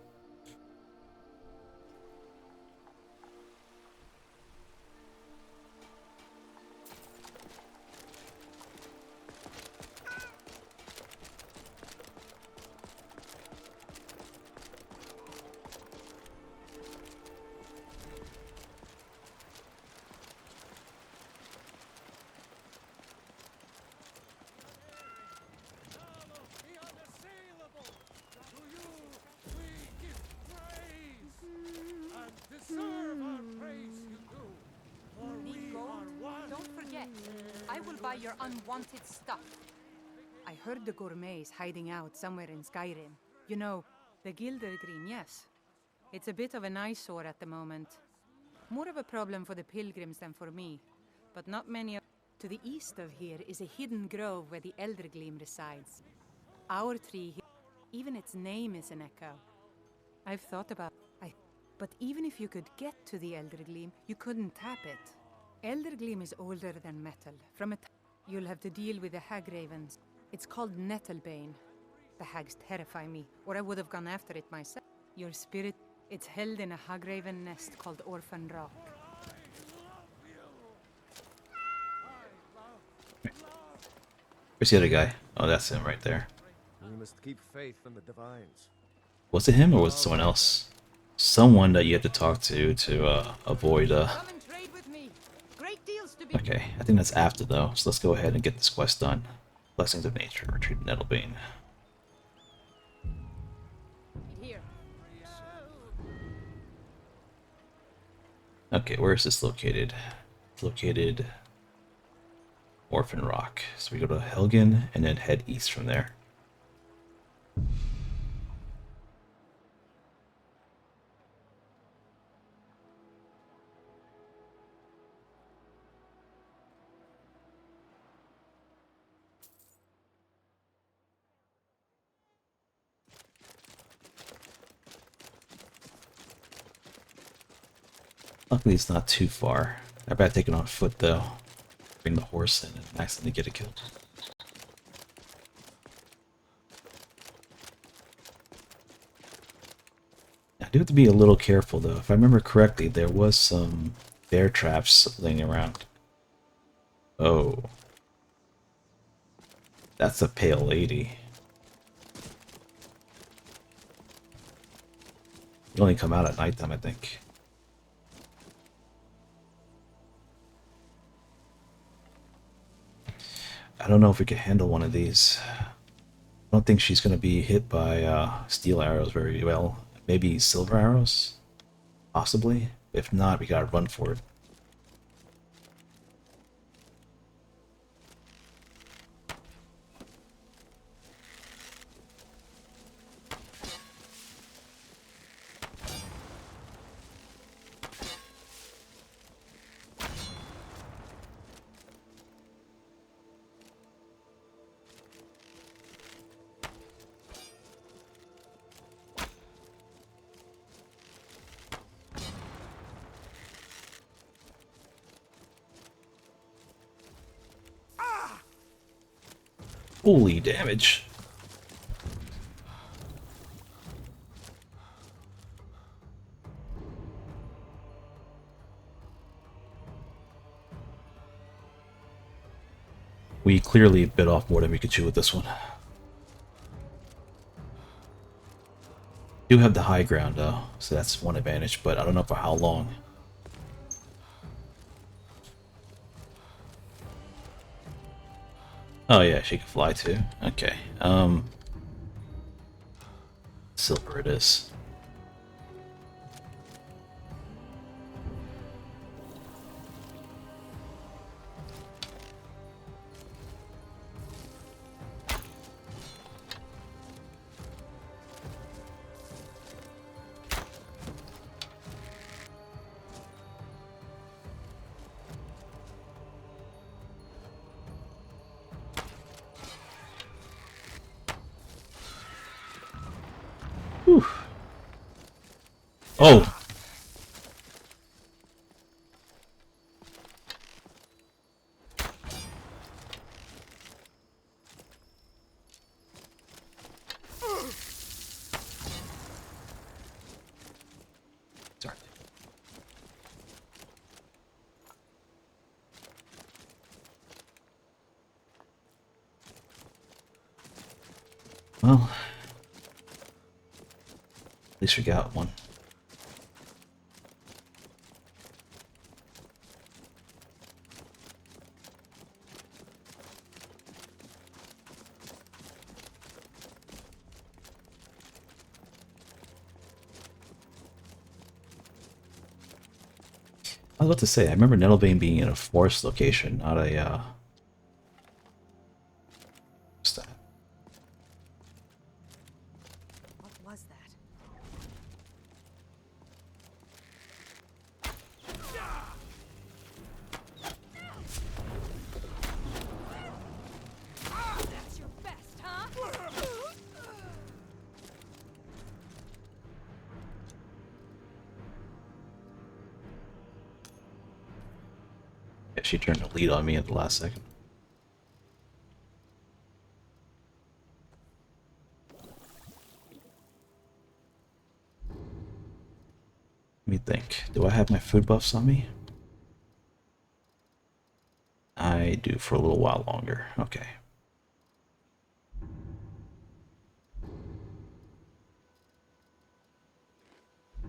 I will buy your unwanted stuff. I heard the gourmet is hiding out somewhere in Skyrim. You know, the Gildergleam, yes. It's a bit of an eyesore at the moment. More of a problem for the pilgrims than for me, but not many. To the east of here is a hidden grove where the Eldergleam resides. Our tree, even its name is an echo. I've thought about but even if you could get to the Eldergleam, you couldn't tap it. Eldergleam is older than metal. You'll have to deal with the hag ravens. It's called Nettlebane. The hags terrify me, or I would have gone after it myself. Your spirit, it's held in a hag raven nest called Orphan Rock. Where's the other guy? Oh, that's him right there. We must keep faith in the divines. Was it him or was it someone else? Someone that you have to talk to avoid. Come and trade with me. Great deals to be. Okay, I think that's after though, so let's go ahead and get this quest done. Blessings of Nature, retreat Nettlebane. Here. Okay, where is this located? It's located Orphan Rock. So we go to Helgen and then head east from there. Luckily it's not too far. I bet take it on foot though. Bring the horse in and accidentally get it killed. I do have to be a little careful though. If I remember correctly, there was some bear traps laying around. Oh. That's a pale lady. You only come out at nighttime, I think. I don't know if we can handle one of these. I don't think she's going to be hit by steel arrows very well. Maybe silver arrows? Possibly. If not, we gotta run for it. Holy damage. We clearly bit off more than we could chew with this one. Do have the high ground though, so that's one advantage, but I don't know for how long. Oh yeah, she can fly too. Okay. Silver it is. Whew. Oh! Sorry. Well, at least we got one. I was about to say, I remember Nettlebane being in a forest location, not a, what's that? What was that? That's your best, huh? Yeah, she turned to lead on me at the last second. Let me think. Do I have my food buffs on me? I do for a little while longer. Okay.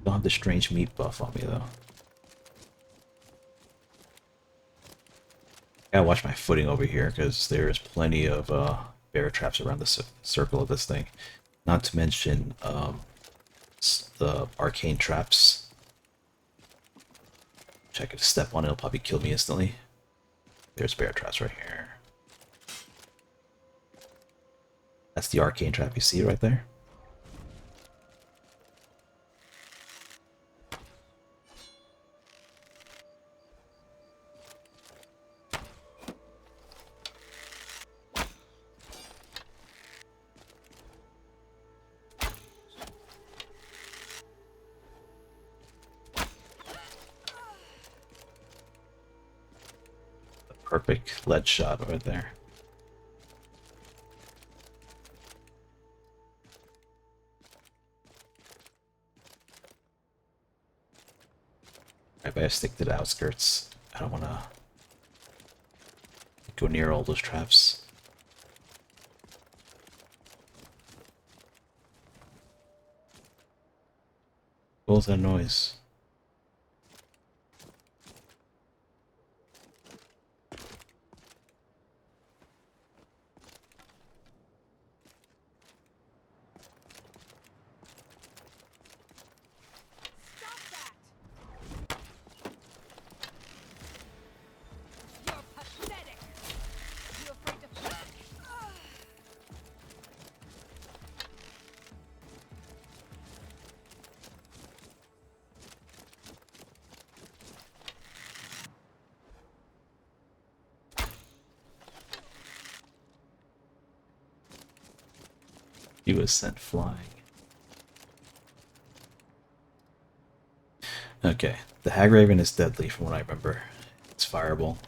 Don't have the strange meat buff on me though. I gotta watch my footing over here because there's plenty of bear traps around the circle of this thing. Not to mention the arcane traps. Which I could step on, it'll probably kill me instantly. There's bear traps right here. That's the arcane trap you see right there. Perfect lead shot right there. I better stick to the outskirts. I don't want to go near all those traps. What was that noise? He was sent flying. Okay, the Hag Raven is deadly from what I remember. It's fireball.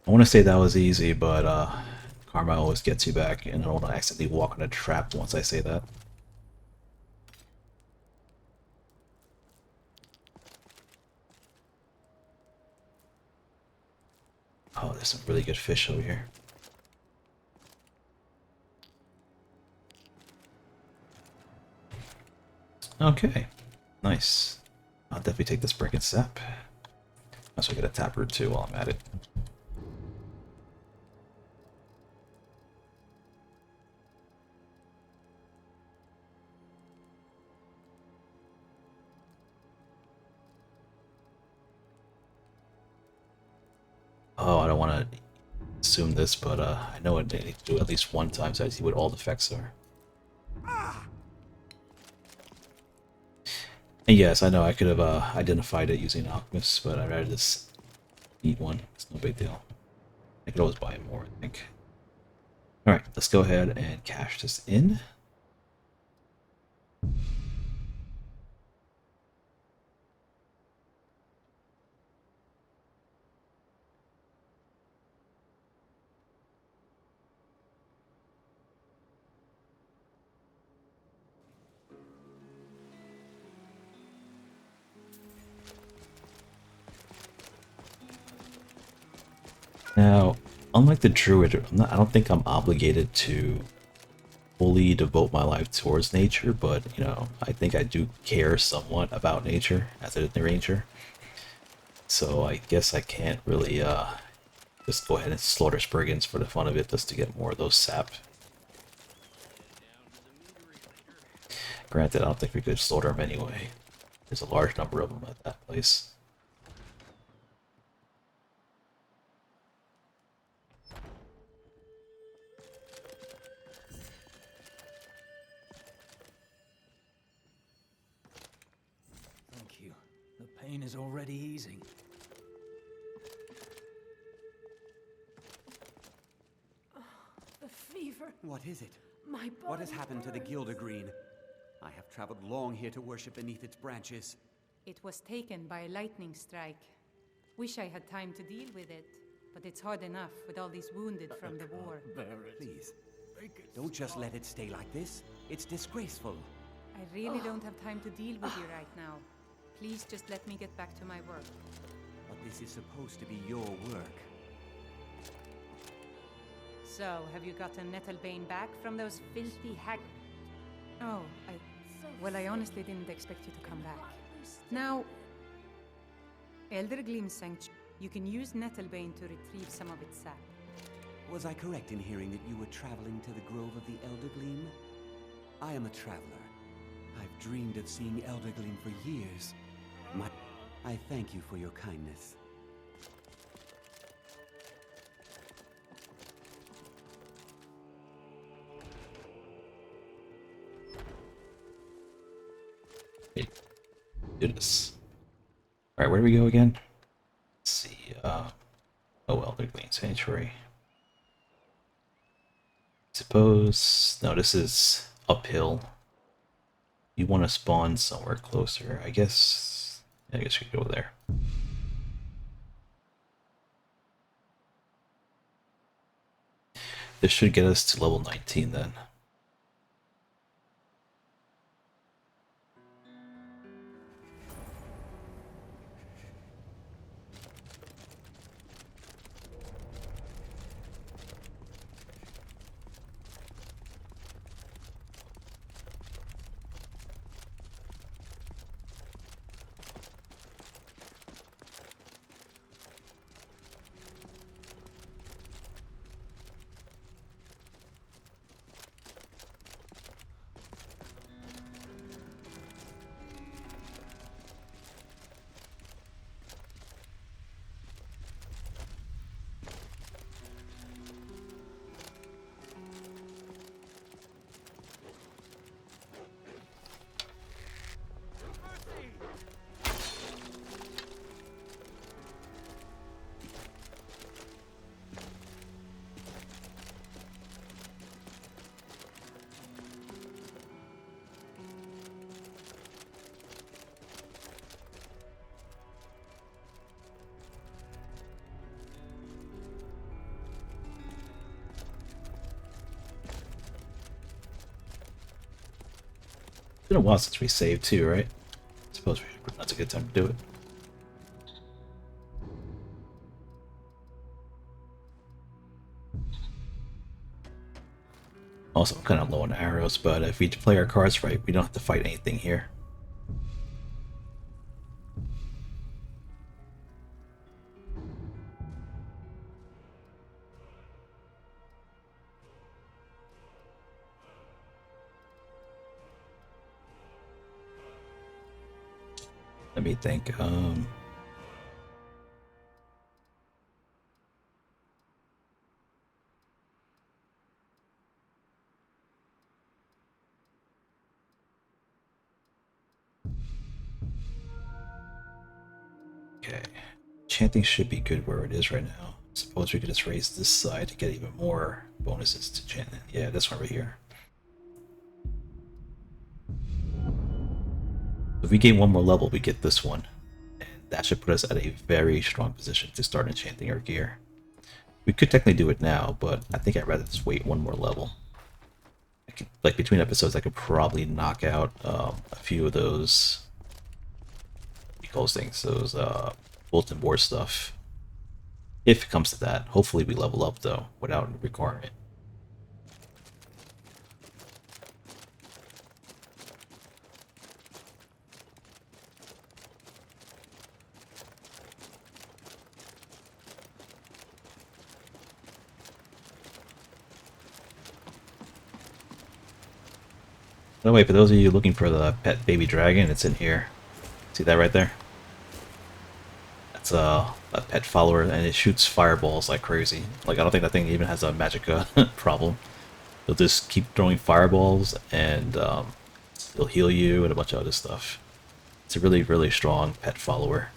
I want to say that was easy, but karma always gets you back, and I don't want to accidentally walk on a trap once I say that. Oh, there's some really good fish over here. Okay, nice. I'll definitely take this brick and sap. Also get a taproot too while I'm at it. Oh, I don't want to assume this, but I know what they need to do at least one time so I see what all the effects are. And yes, I know I could have identified it using Alchemist, but I'd rather just eat one. It's no big deal. I could always buy more, I think. Alright, let's go ahead and cash this in. Now, unlike the druid, I don't think I'm obligated to fully devote my life towards nature, but you know, I think I do care somewhat about nature as a ranger. So I guess I can't really just go ahead and slaughter Spriggans for the fun of it, just to get more of those sap. Granted, I don't think we could slaughter them anyway. There's a large number of them at that place. Thank you. The pain is already easing. The fever. What is it? My body. What has happened to the burns. Gildergleam? I have traveled long here to worship beneath its branches. It was taken by a lightning strike. Wish I had time to deal with it, but it's hard enough with all these wounded from the war. Please, don't just let it stay like this. It's disgraceful. I really don't have time to deal with you right now. Please just let me get back to my work. But this is supposed to be your work. So, have you gotten Nettlebane back from those filthy hag... Oh, well, I honestly didn't expect you to come back. Now, Eldergleam Sanctuary. You can use Nettlebane to retrieve some of its sap. Was I correct in hearing that you were traveling to the Grove of the Eldergleam? I am a traveler. I've dreamed of seeing Eldergleam for years. I thank you for your kindness. Do this. Alright, where do we go again? Let's see, oh well, they're Gleam Sanctuary. Suppose... no, this is uphill. You want to spawn somewhere closer. I guess we could go there. This should get us to level 19 then. It's been a while since we saved too, right? I suppose that's a good time to do it. Also, I'm kind of low on arrows, but if we play our cards right, we don't have to fight anything here. Let me think. Okay. Chanting should be good where it is right now. Suppose we could just raise this side to get even more bonuses to chanting. Yeah, this one right here. If we gain one more level, we get this one. And that should put us at a very strong position to start enchanting our gear. We could technically do it now, but I think I'd rather just wait one more level. Like between episodes, I could probably knock out a few of those, what do you call those things, those bulletin board stuff. If it comes to that, hopefully we level up though, without requiring it. By the way, for those of you looking for the pet baby dragon, it's in here. See that right there? That's a pet follower, and it shoots fireballs like crazy. Like, I don't think that thing even has a magicka problem. It'll just keep throwing fireballs, and it'll heal you and a bunch of other stuff. It's a really, really strong pet follower.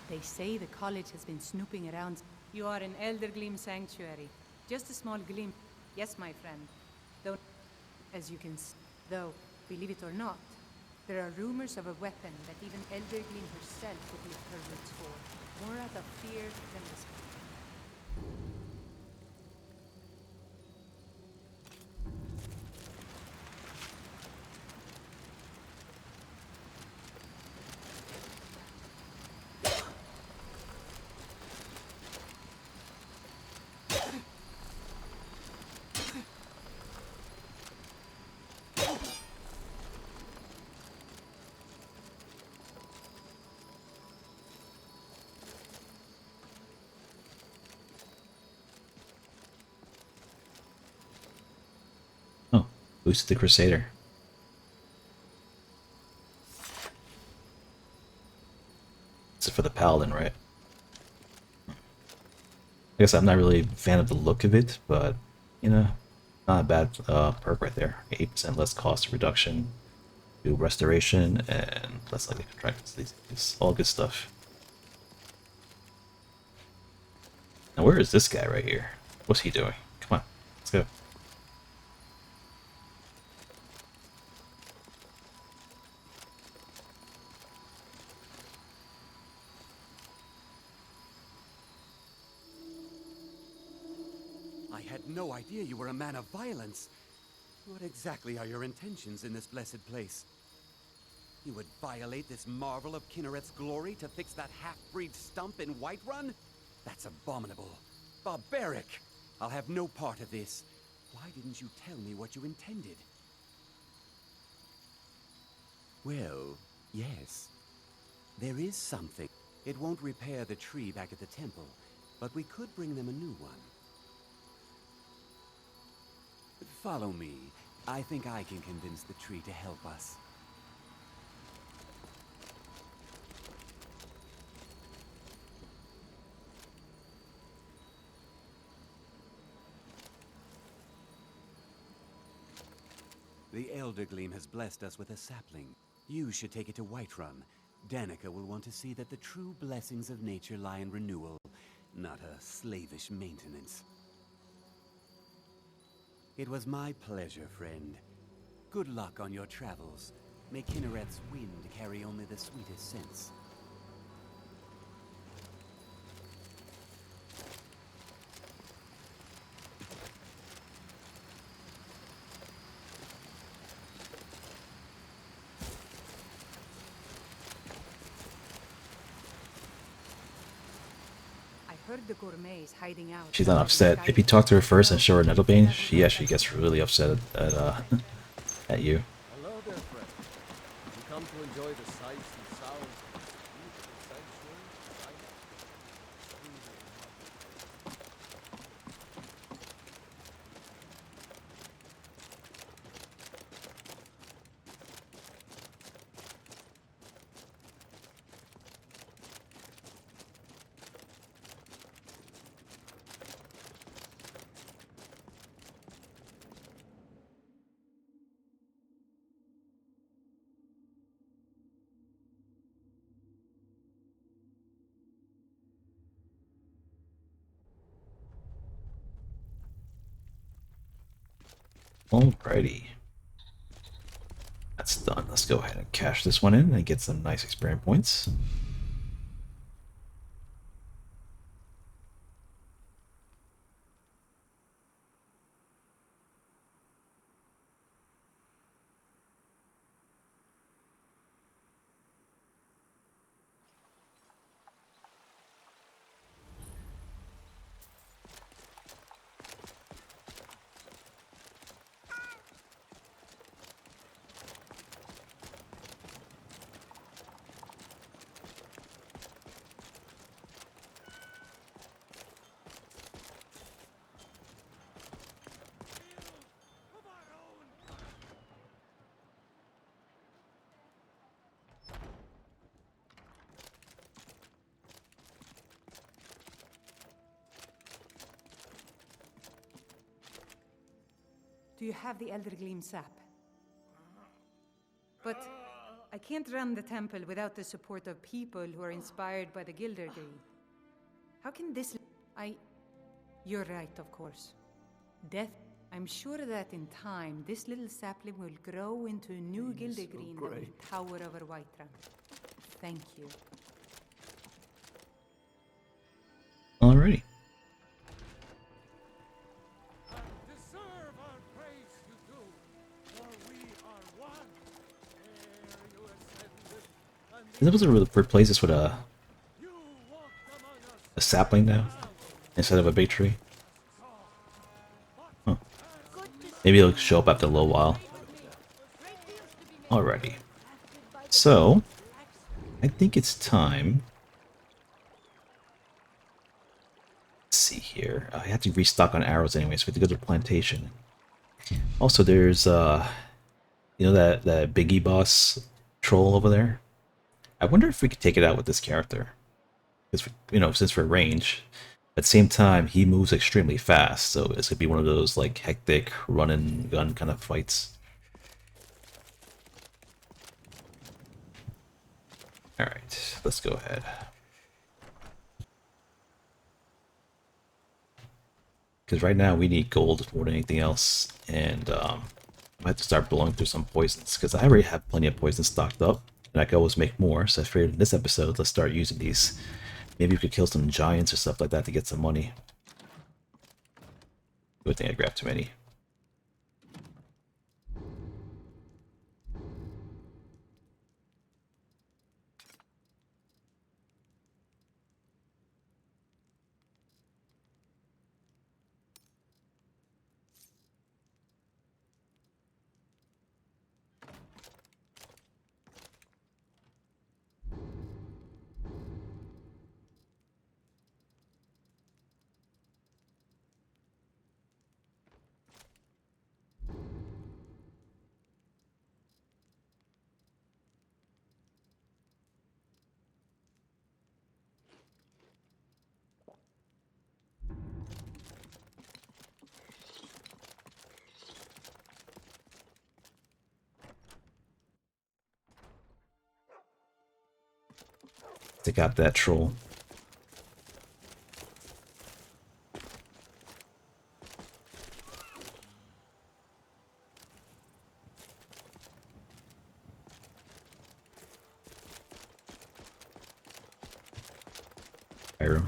They say the college has been snooping around. You are in Eldergleam Sanctuary. Just a small glimpse. Yes, my friend. Though, as you can see, though, believe it or not, there are rumors of a weapon that even Eldergleam herself would lift her roots for. More out of fear than respect. Oh, boosted the Crusader. This is for the Paladin, right? I guess I'm not really a fan of the look of it, but, you know, not a bad perk right there. 8% less cost reduction, do restoration, and less likely to contract disease. All good stuff. Now, where is this guy right here? What's he doing? Come on, let's go. I had no idea you were a man of violence. What exactly are your intentions in this blessed place? You would violate this marvel of Kinneret's glory to fix that half-breed stump in Whiterun? That's abominable. Barbaric! I'll have no part of this. Why didn't you tell me what you intended? Well, yes. There is something. It won't repair the tree back at the temple, but we could bring them a new one. Follow me. I think I can convince the tree to help us. The Eldergleam has blessed us with a sapling. You should take it to Whiterun. Danica will want to see that the true blessings of nature lie in renewal, not a slavish maintenance. It was my pleasure, friend. Good luck on your travels. May Kinneret's wind carry only the sweetest scents. heard the gourmets hiding out. She's not somewhere in upset. If you Skyrim. talk to her first and No, show her it's Nettlebane, that she actually gets really upset at at you. Hello there, friend. You come to enjoy the sights and sounds of this beautiful sanctuary? Alrighty. That's done. Let's go ahead and cash this one in and get some nice experience points. Do you have the Gildergleam sap? But I can't run the temple without the support of people who are inspired by the Gildergleam. How can this... You're right, of course. Death... I'm sure that in time, this little sapling will grow into a new Gildergreen that will tower over Whiterun. Thank you. Alrighty. Deserve our praise you do, for we are one. Ere you ascended, and Is it supposed to replace this with a you walked among us. sapling now instead of a big tree? Huh. Maybe it'll show up after a little while. Alrighty. So, I think it's time. Let's see here. I have to restock on arrows anyway, so we have to go to the plantation. Also, there's you know that Biggie boss troll over there. I wonder if we could take it out with this character, because since we're range. At the same time, he moves extremely fast, so this could be one of those like hectic run and gun kind of fights. Alright, let's go ahead. Because right now we need gold more than anything else, and I have to start blowing through some poisons, because I already have plenty of poisons stocked up, and I can always make more, so I figured in this episode, let's start using these. Maybe we could kill some giants or stuff like that to get some money. Good thing I grabbed too many. Take out that troll. Skyrim.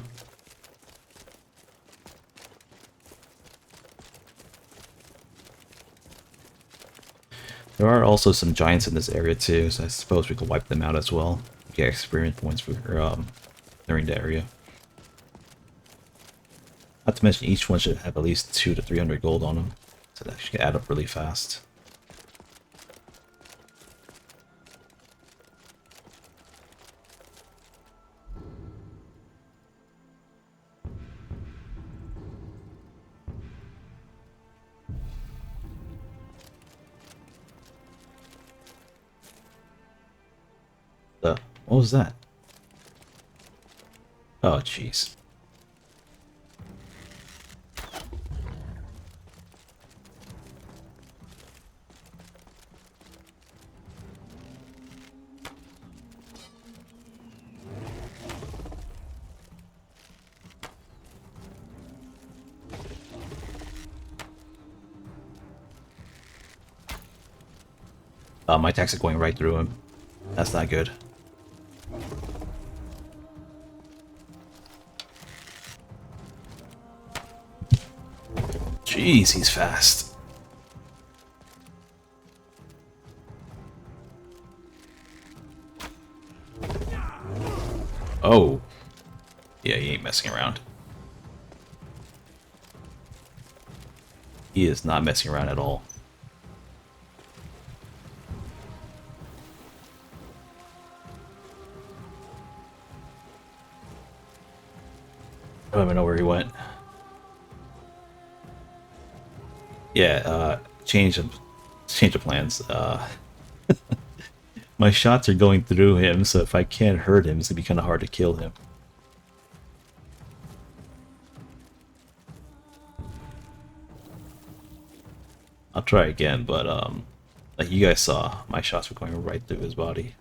There are also some giants in this area too, so I suppose we could wipe them out as well. Get experience points for during the area. Not to mention each one should have at least 200 to 300 gold on them, so that should add up really fast. What was that? Oh, jeez. My attacks are going right through him. That's not good. Jeez, he's fast. Oh. Yeah, he ain't messing around. He is not messing around at all. I don't even know where he went. Yeah, change of plans. My shots are going through him, so if I can't hurt him, it's gonna be kind of hard to kill him. I'll try again, but like you guys saw, my shots were going right through his body.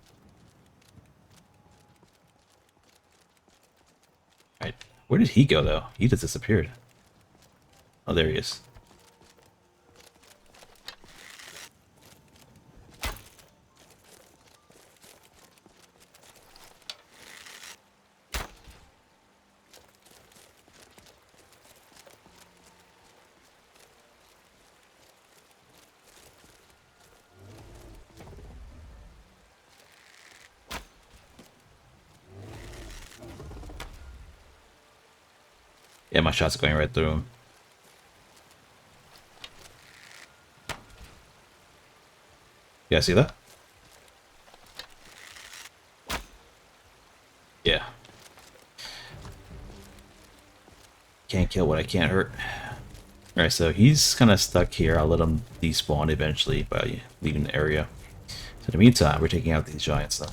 Right, where did he go though? He just disappeared. Oh, there he is. Yeah, my shots are going right through him. You guys see that? Yeah. Can't kill what I can't hurt. Alright, so he's kind of stuck here. I'll let him despawn eventually by leaving the area. So in the meantime, we're taking out these giants though.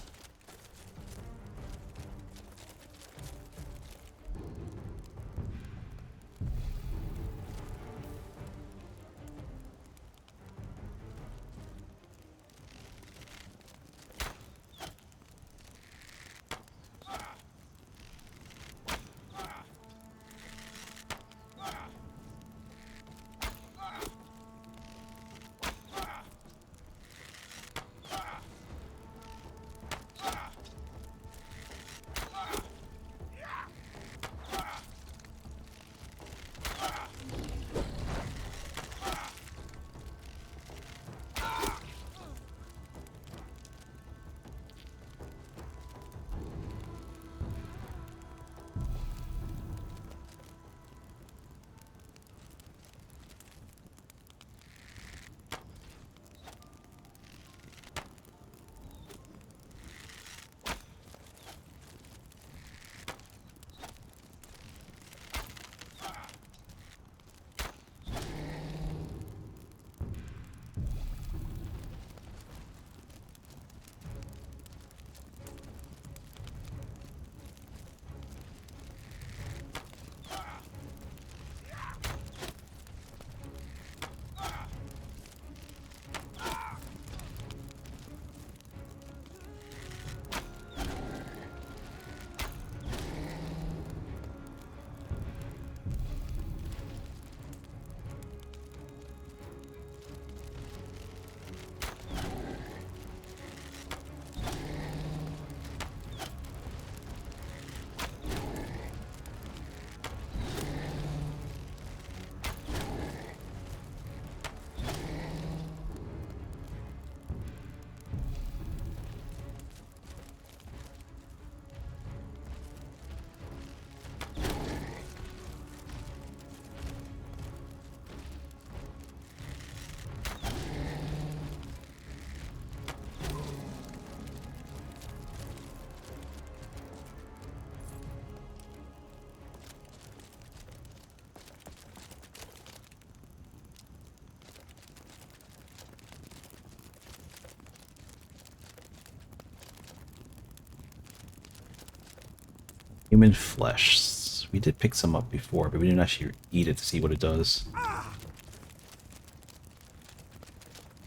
Human flesh. We did pick some up before, but we didn't actually eat it to see what it does.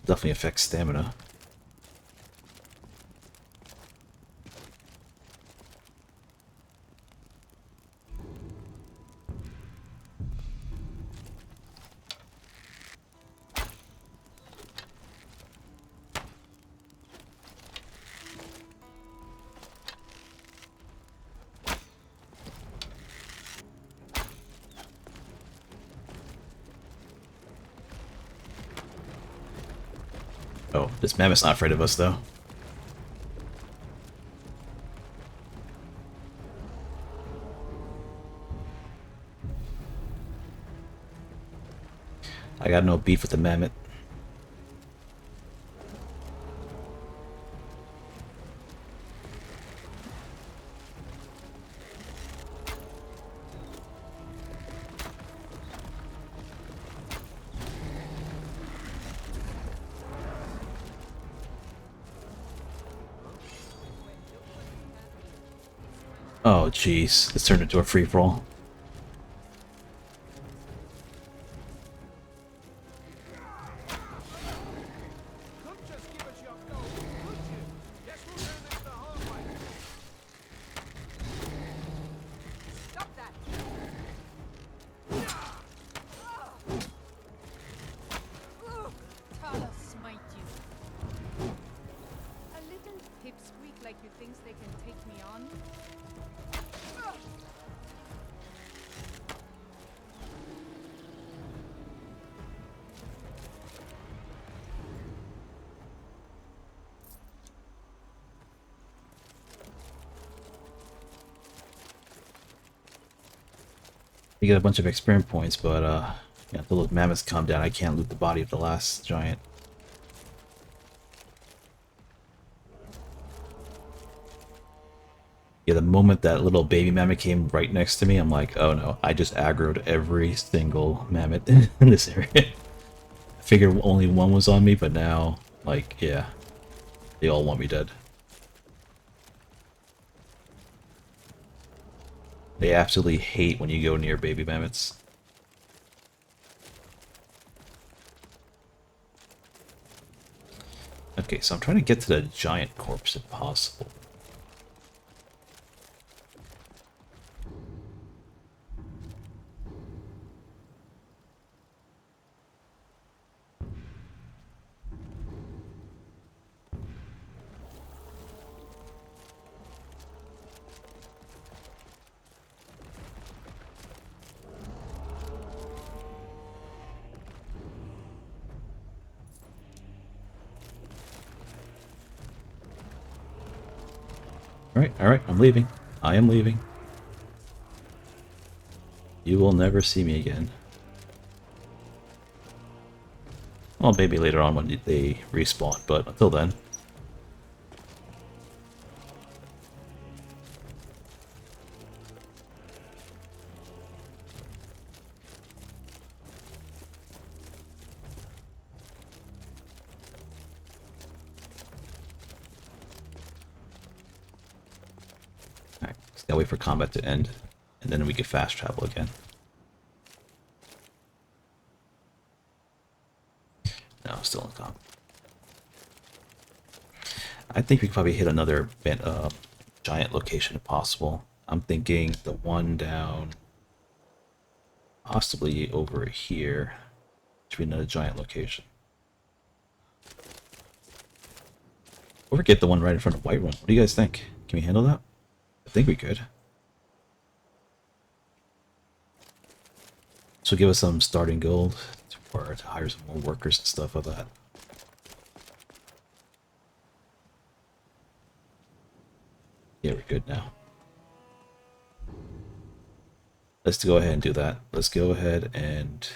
Definitely affects stamina. Oh, this mammoth's not afraid of us, though. I got no beef with the mammoth. Oh, jeez. This turned into a free-for-all. You get a bunch of experience points, but yeah, until those mammoths calm down, I can't loot the body of the last giant. Yeah, the moment that little baby mammoth came right next to me, I'm like, oh no, I just aggroed every single mammoth in this area. I figured only one was on me, but now, like, yeah, they all want me dead. They absolutely hate when you go near baby mammoths. Okay, so I'm trying to get to the giant corpse if possible. Alright, I'm leaving. I am leaving. You will never see me again. Well, maybe later on when they respawn, but until then. Alright, just gotta wait for combat to end, and then we can fast travel again. No, still in combat. I think we could probably hit another giant location if possible. I'm thinking the one down, possibly over here, should be another giant location. Or get the one right in front of Whiterun. What do you guys think? Can we handle that? I think we could. So give us some starting gold to hire some more workers and stuff like that. Yeah, we're good now. Let's go ahead and do that. Let's go ahead and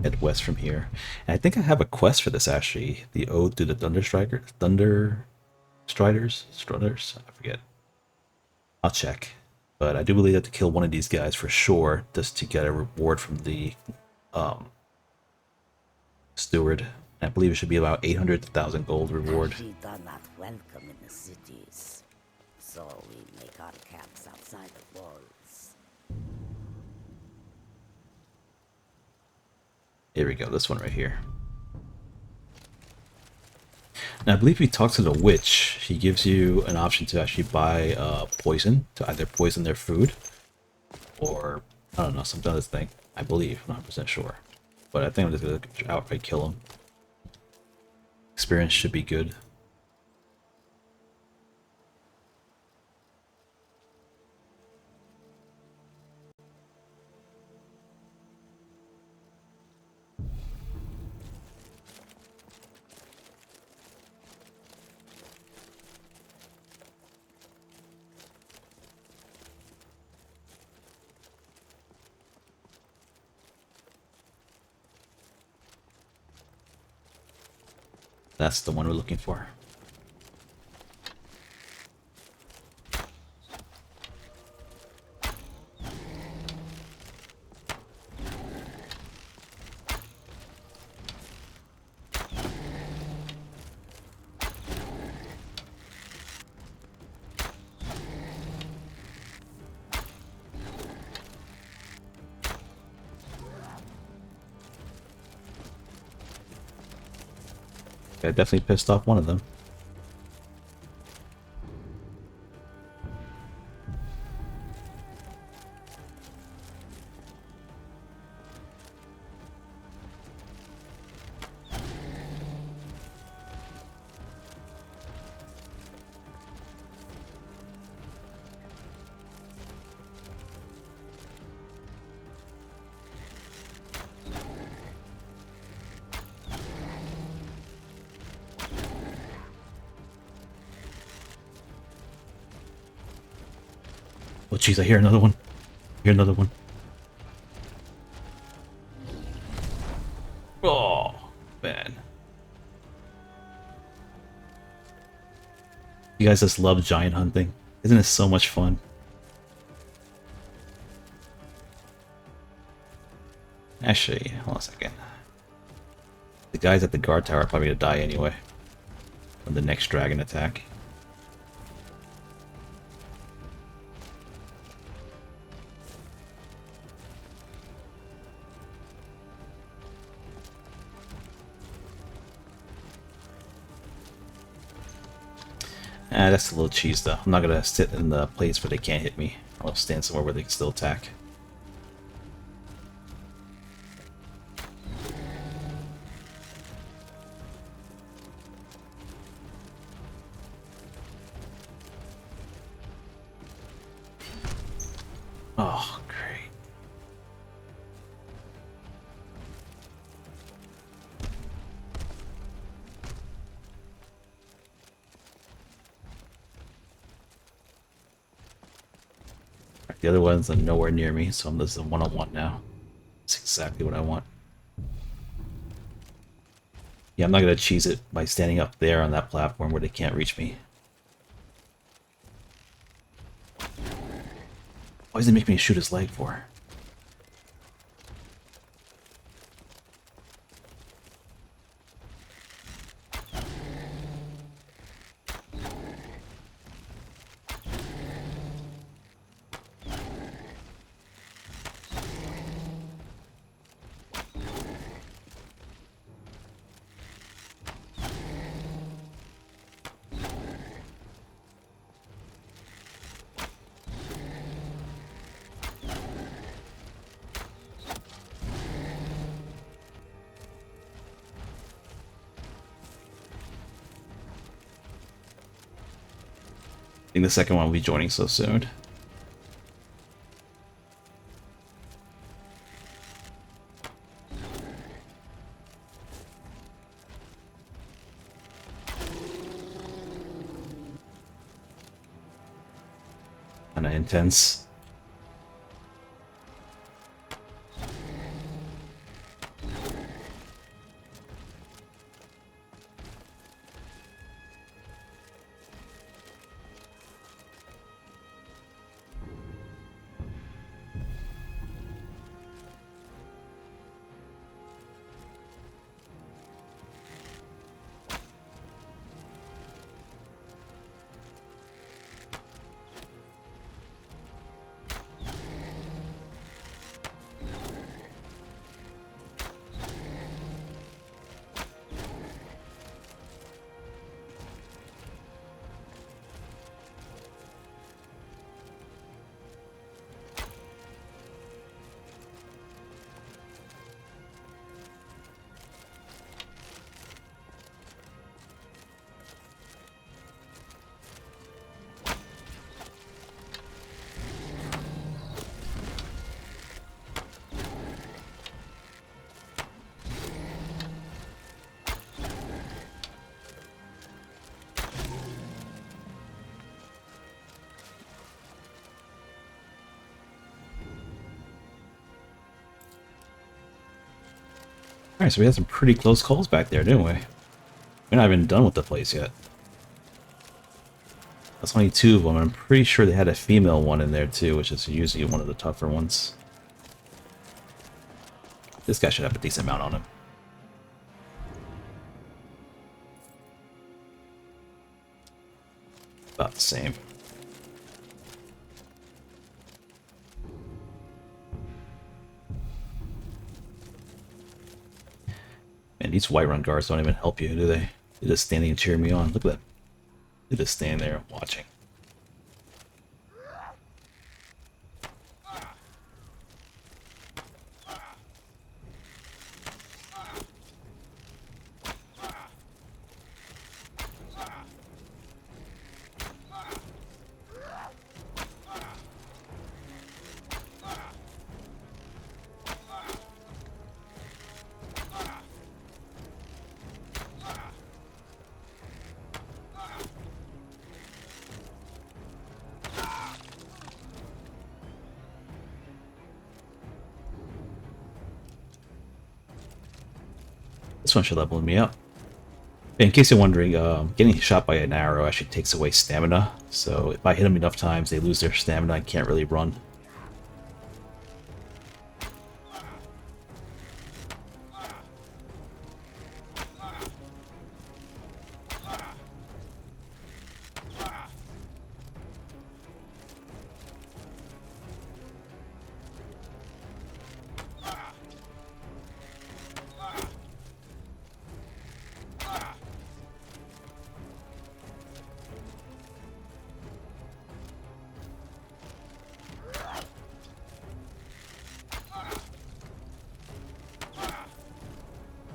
head west from here. And I think I have a quest for this actually. The Ode to the Striders? I forget. I'll check. But I do believe I have to kill one of these guys for sure, just to get a reward from the steward. I believe it should be about 800,000 gold reward. We are not welcome in the cities, so we make our camps outside. inside the walls. Here we go, this one right here. Now, I believe if you talk to the witch, she gives you an option to actually buy poison, to either poison their food, or, I don't know, some other thing. I believe, I'm not 100% sure. But I think I'm just going to outright kill him. Experience should be good. That's the one we're looking for. I definitely pissed off one of them. Oh jeez, I hear another one. I hear another one. Oh, man. You guys just love giant hunting. Isn't it so much fun? Actually, hold on a second. The guys at the guard tower are probably gonna die anyway. From the next dragon attack. Ah, that's a little cheese though. I'm not gonna sit in the place where they can't hit me. I'll stand somewhere where they can still attack. Oh, great. The other ones are nowhere near me, so I'm just a one-on-one now. That's exactly what I want. Yeah, I'm not gonna cheese it by standing up there on that platform where they can't reach me. Why does it make me shoot his leg for? I think the second one will be joining so soon. Kinda intense. Alright, so we had some pretty close calls back there, didn't we? We're not even done with the place yet. That's only 2 of them, and I'm pretty sure they had a female one in there too, which is usually one of the tougher ones. This guy should have a decent amount on him. About the same. Man, these Whiterun guards don't even help you, do they? They're just standing and cheering me on. Look at that. They're just standing there watching. This one should level me up. In case you're wondering, getting shot by an arrow actually takes away stamina. So if I hit them enough times, they lose their stamina and can't really run.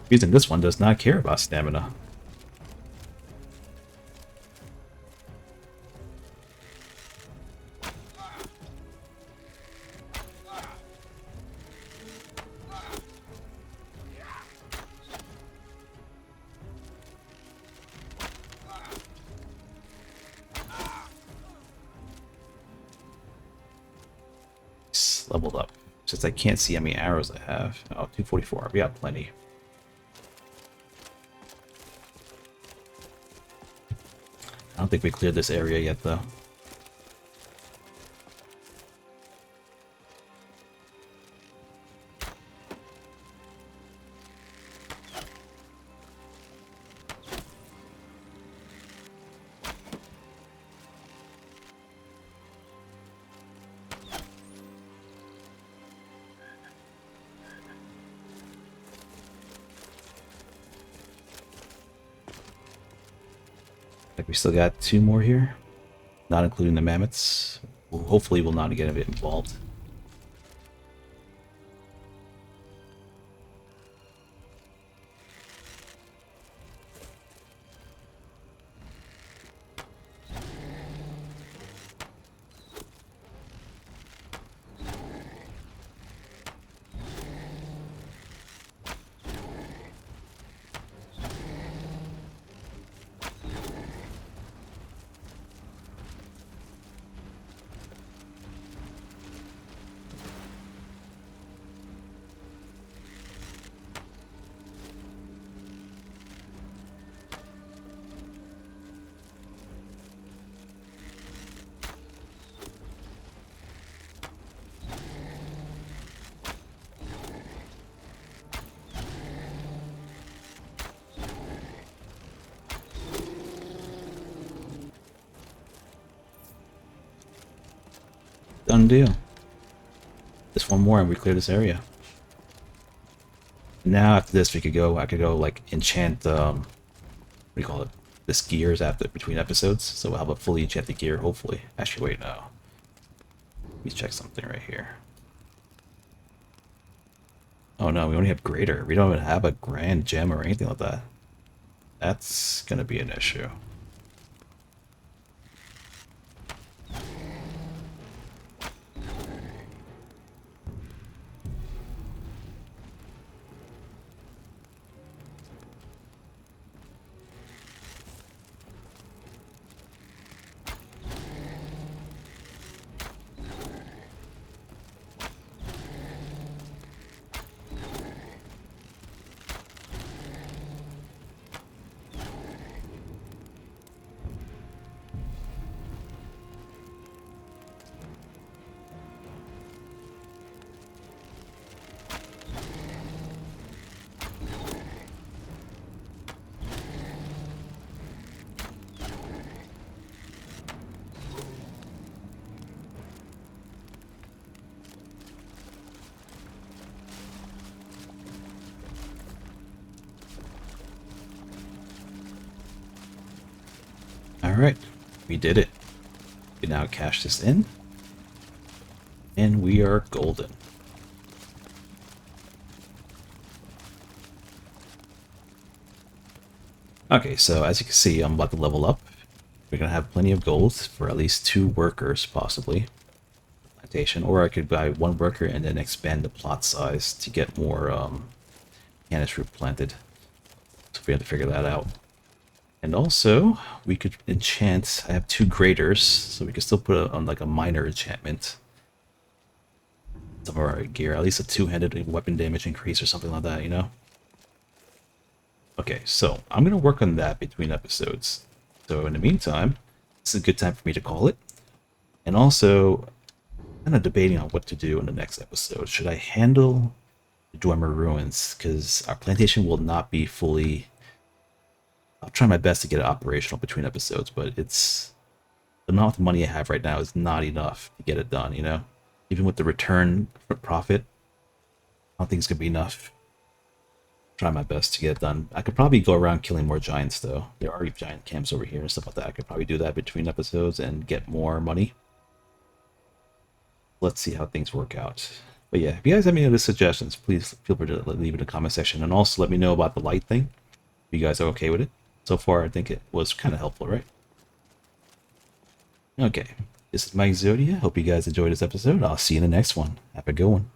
Reason this one does not care about stamina. Leveled up. Since I can't see how many arrows I have. Oh, 244. We got plenty. I don't think we cleared this area yet, though. Like we still got 2 more here, not including the mammoths. Hopefully we'll not get a bit involved. Done deal. Just one more and we clear this area. Now after this I could go like enchant what do you call it? This gears after between episodes. So we'll have a fully enchanted gear, hopefully. Actually wait, no. Let me check something right here. Oh no, we only have greater. We don't even have a grand gem or anything like that. That's gonna be an issue. Alright, we did it. We now cash this in. And we are golden. Okay, so as you can see, I'm about to level up. We're going to have plenty of gold for at least 2 workers, possibly. Plantation. Or I could buy 1 worker and then expand the plot size to get more canis fruit planted. So we have to figure that out. And also, we could enchant. I have 2 graders, so we can still put on like a minor enchantment. Some of our gear, at least a 2-handed weapon damage increase or something like that, you know? Okay, so I'm going to work on that between episodes. So in the meantime, this is a good time for me to call it. And also, kind of debating on what to do in the next episode. Should I handle the Dwemer Ruins? Because our plantation will not be fully... I'll try my best to get it operational between episodes, but it's... the amount of money I have right now is not enough to get it done, you know? Even with the return for profit, I don't think it's going to be enough. Try my best to get it done. I could probably go around killing more giants, though. There are giant camps over here and stuff like that. I could probably do that between episodes and get more money. Let's see how things work out. But yeah, if you guys have any other suggestions, please feel free to leave it in the comment section. And also let me know about the light thing. If you guys are okay with it. So far, I think it was kind of helpful, right? Okay. This is Mikezodia. Hope you guys enjoyed this episode. I'll see you in the next one. Have a good one.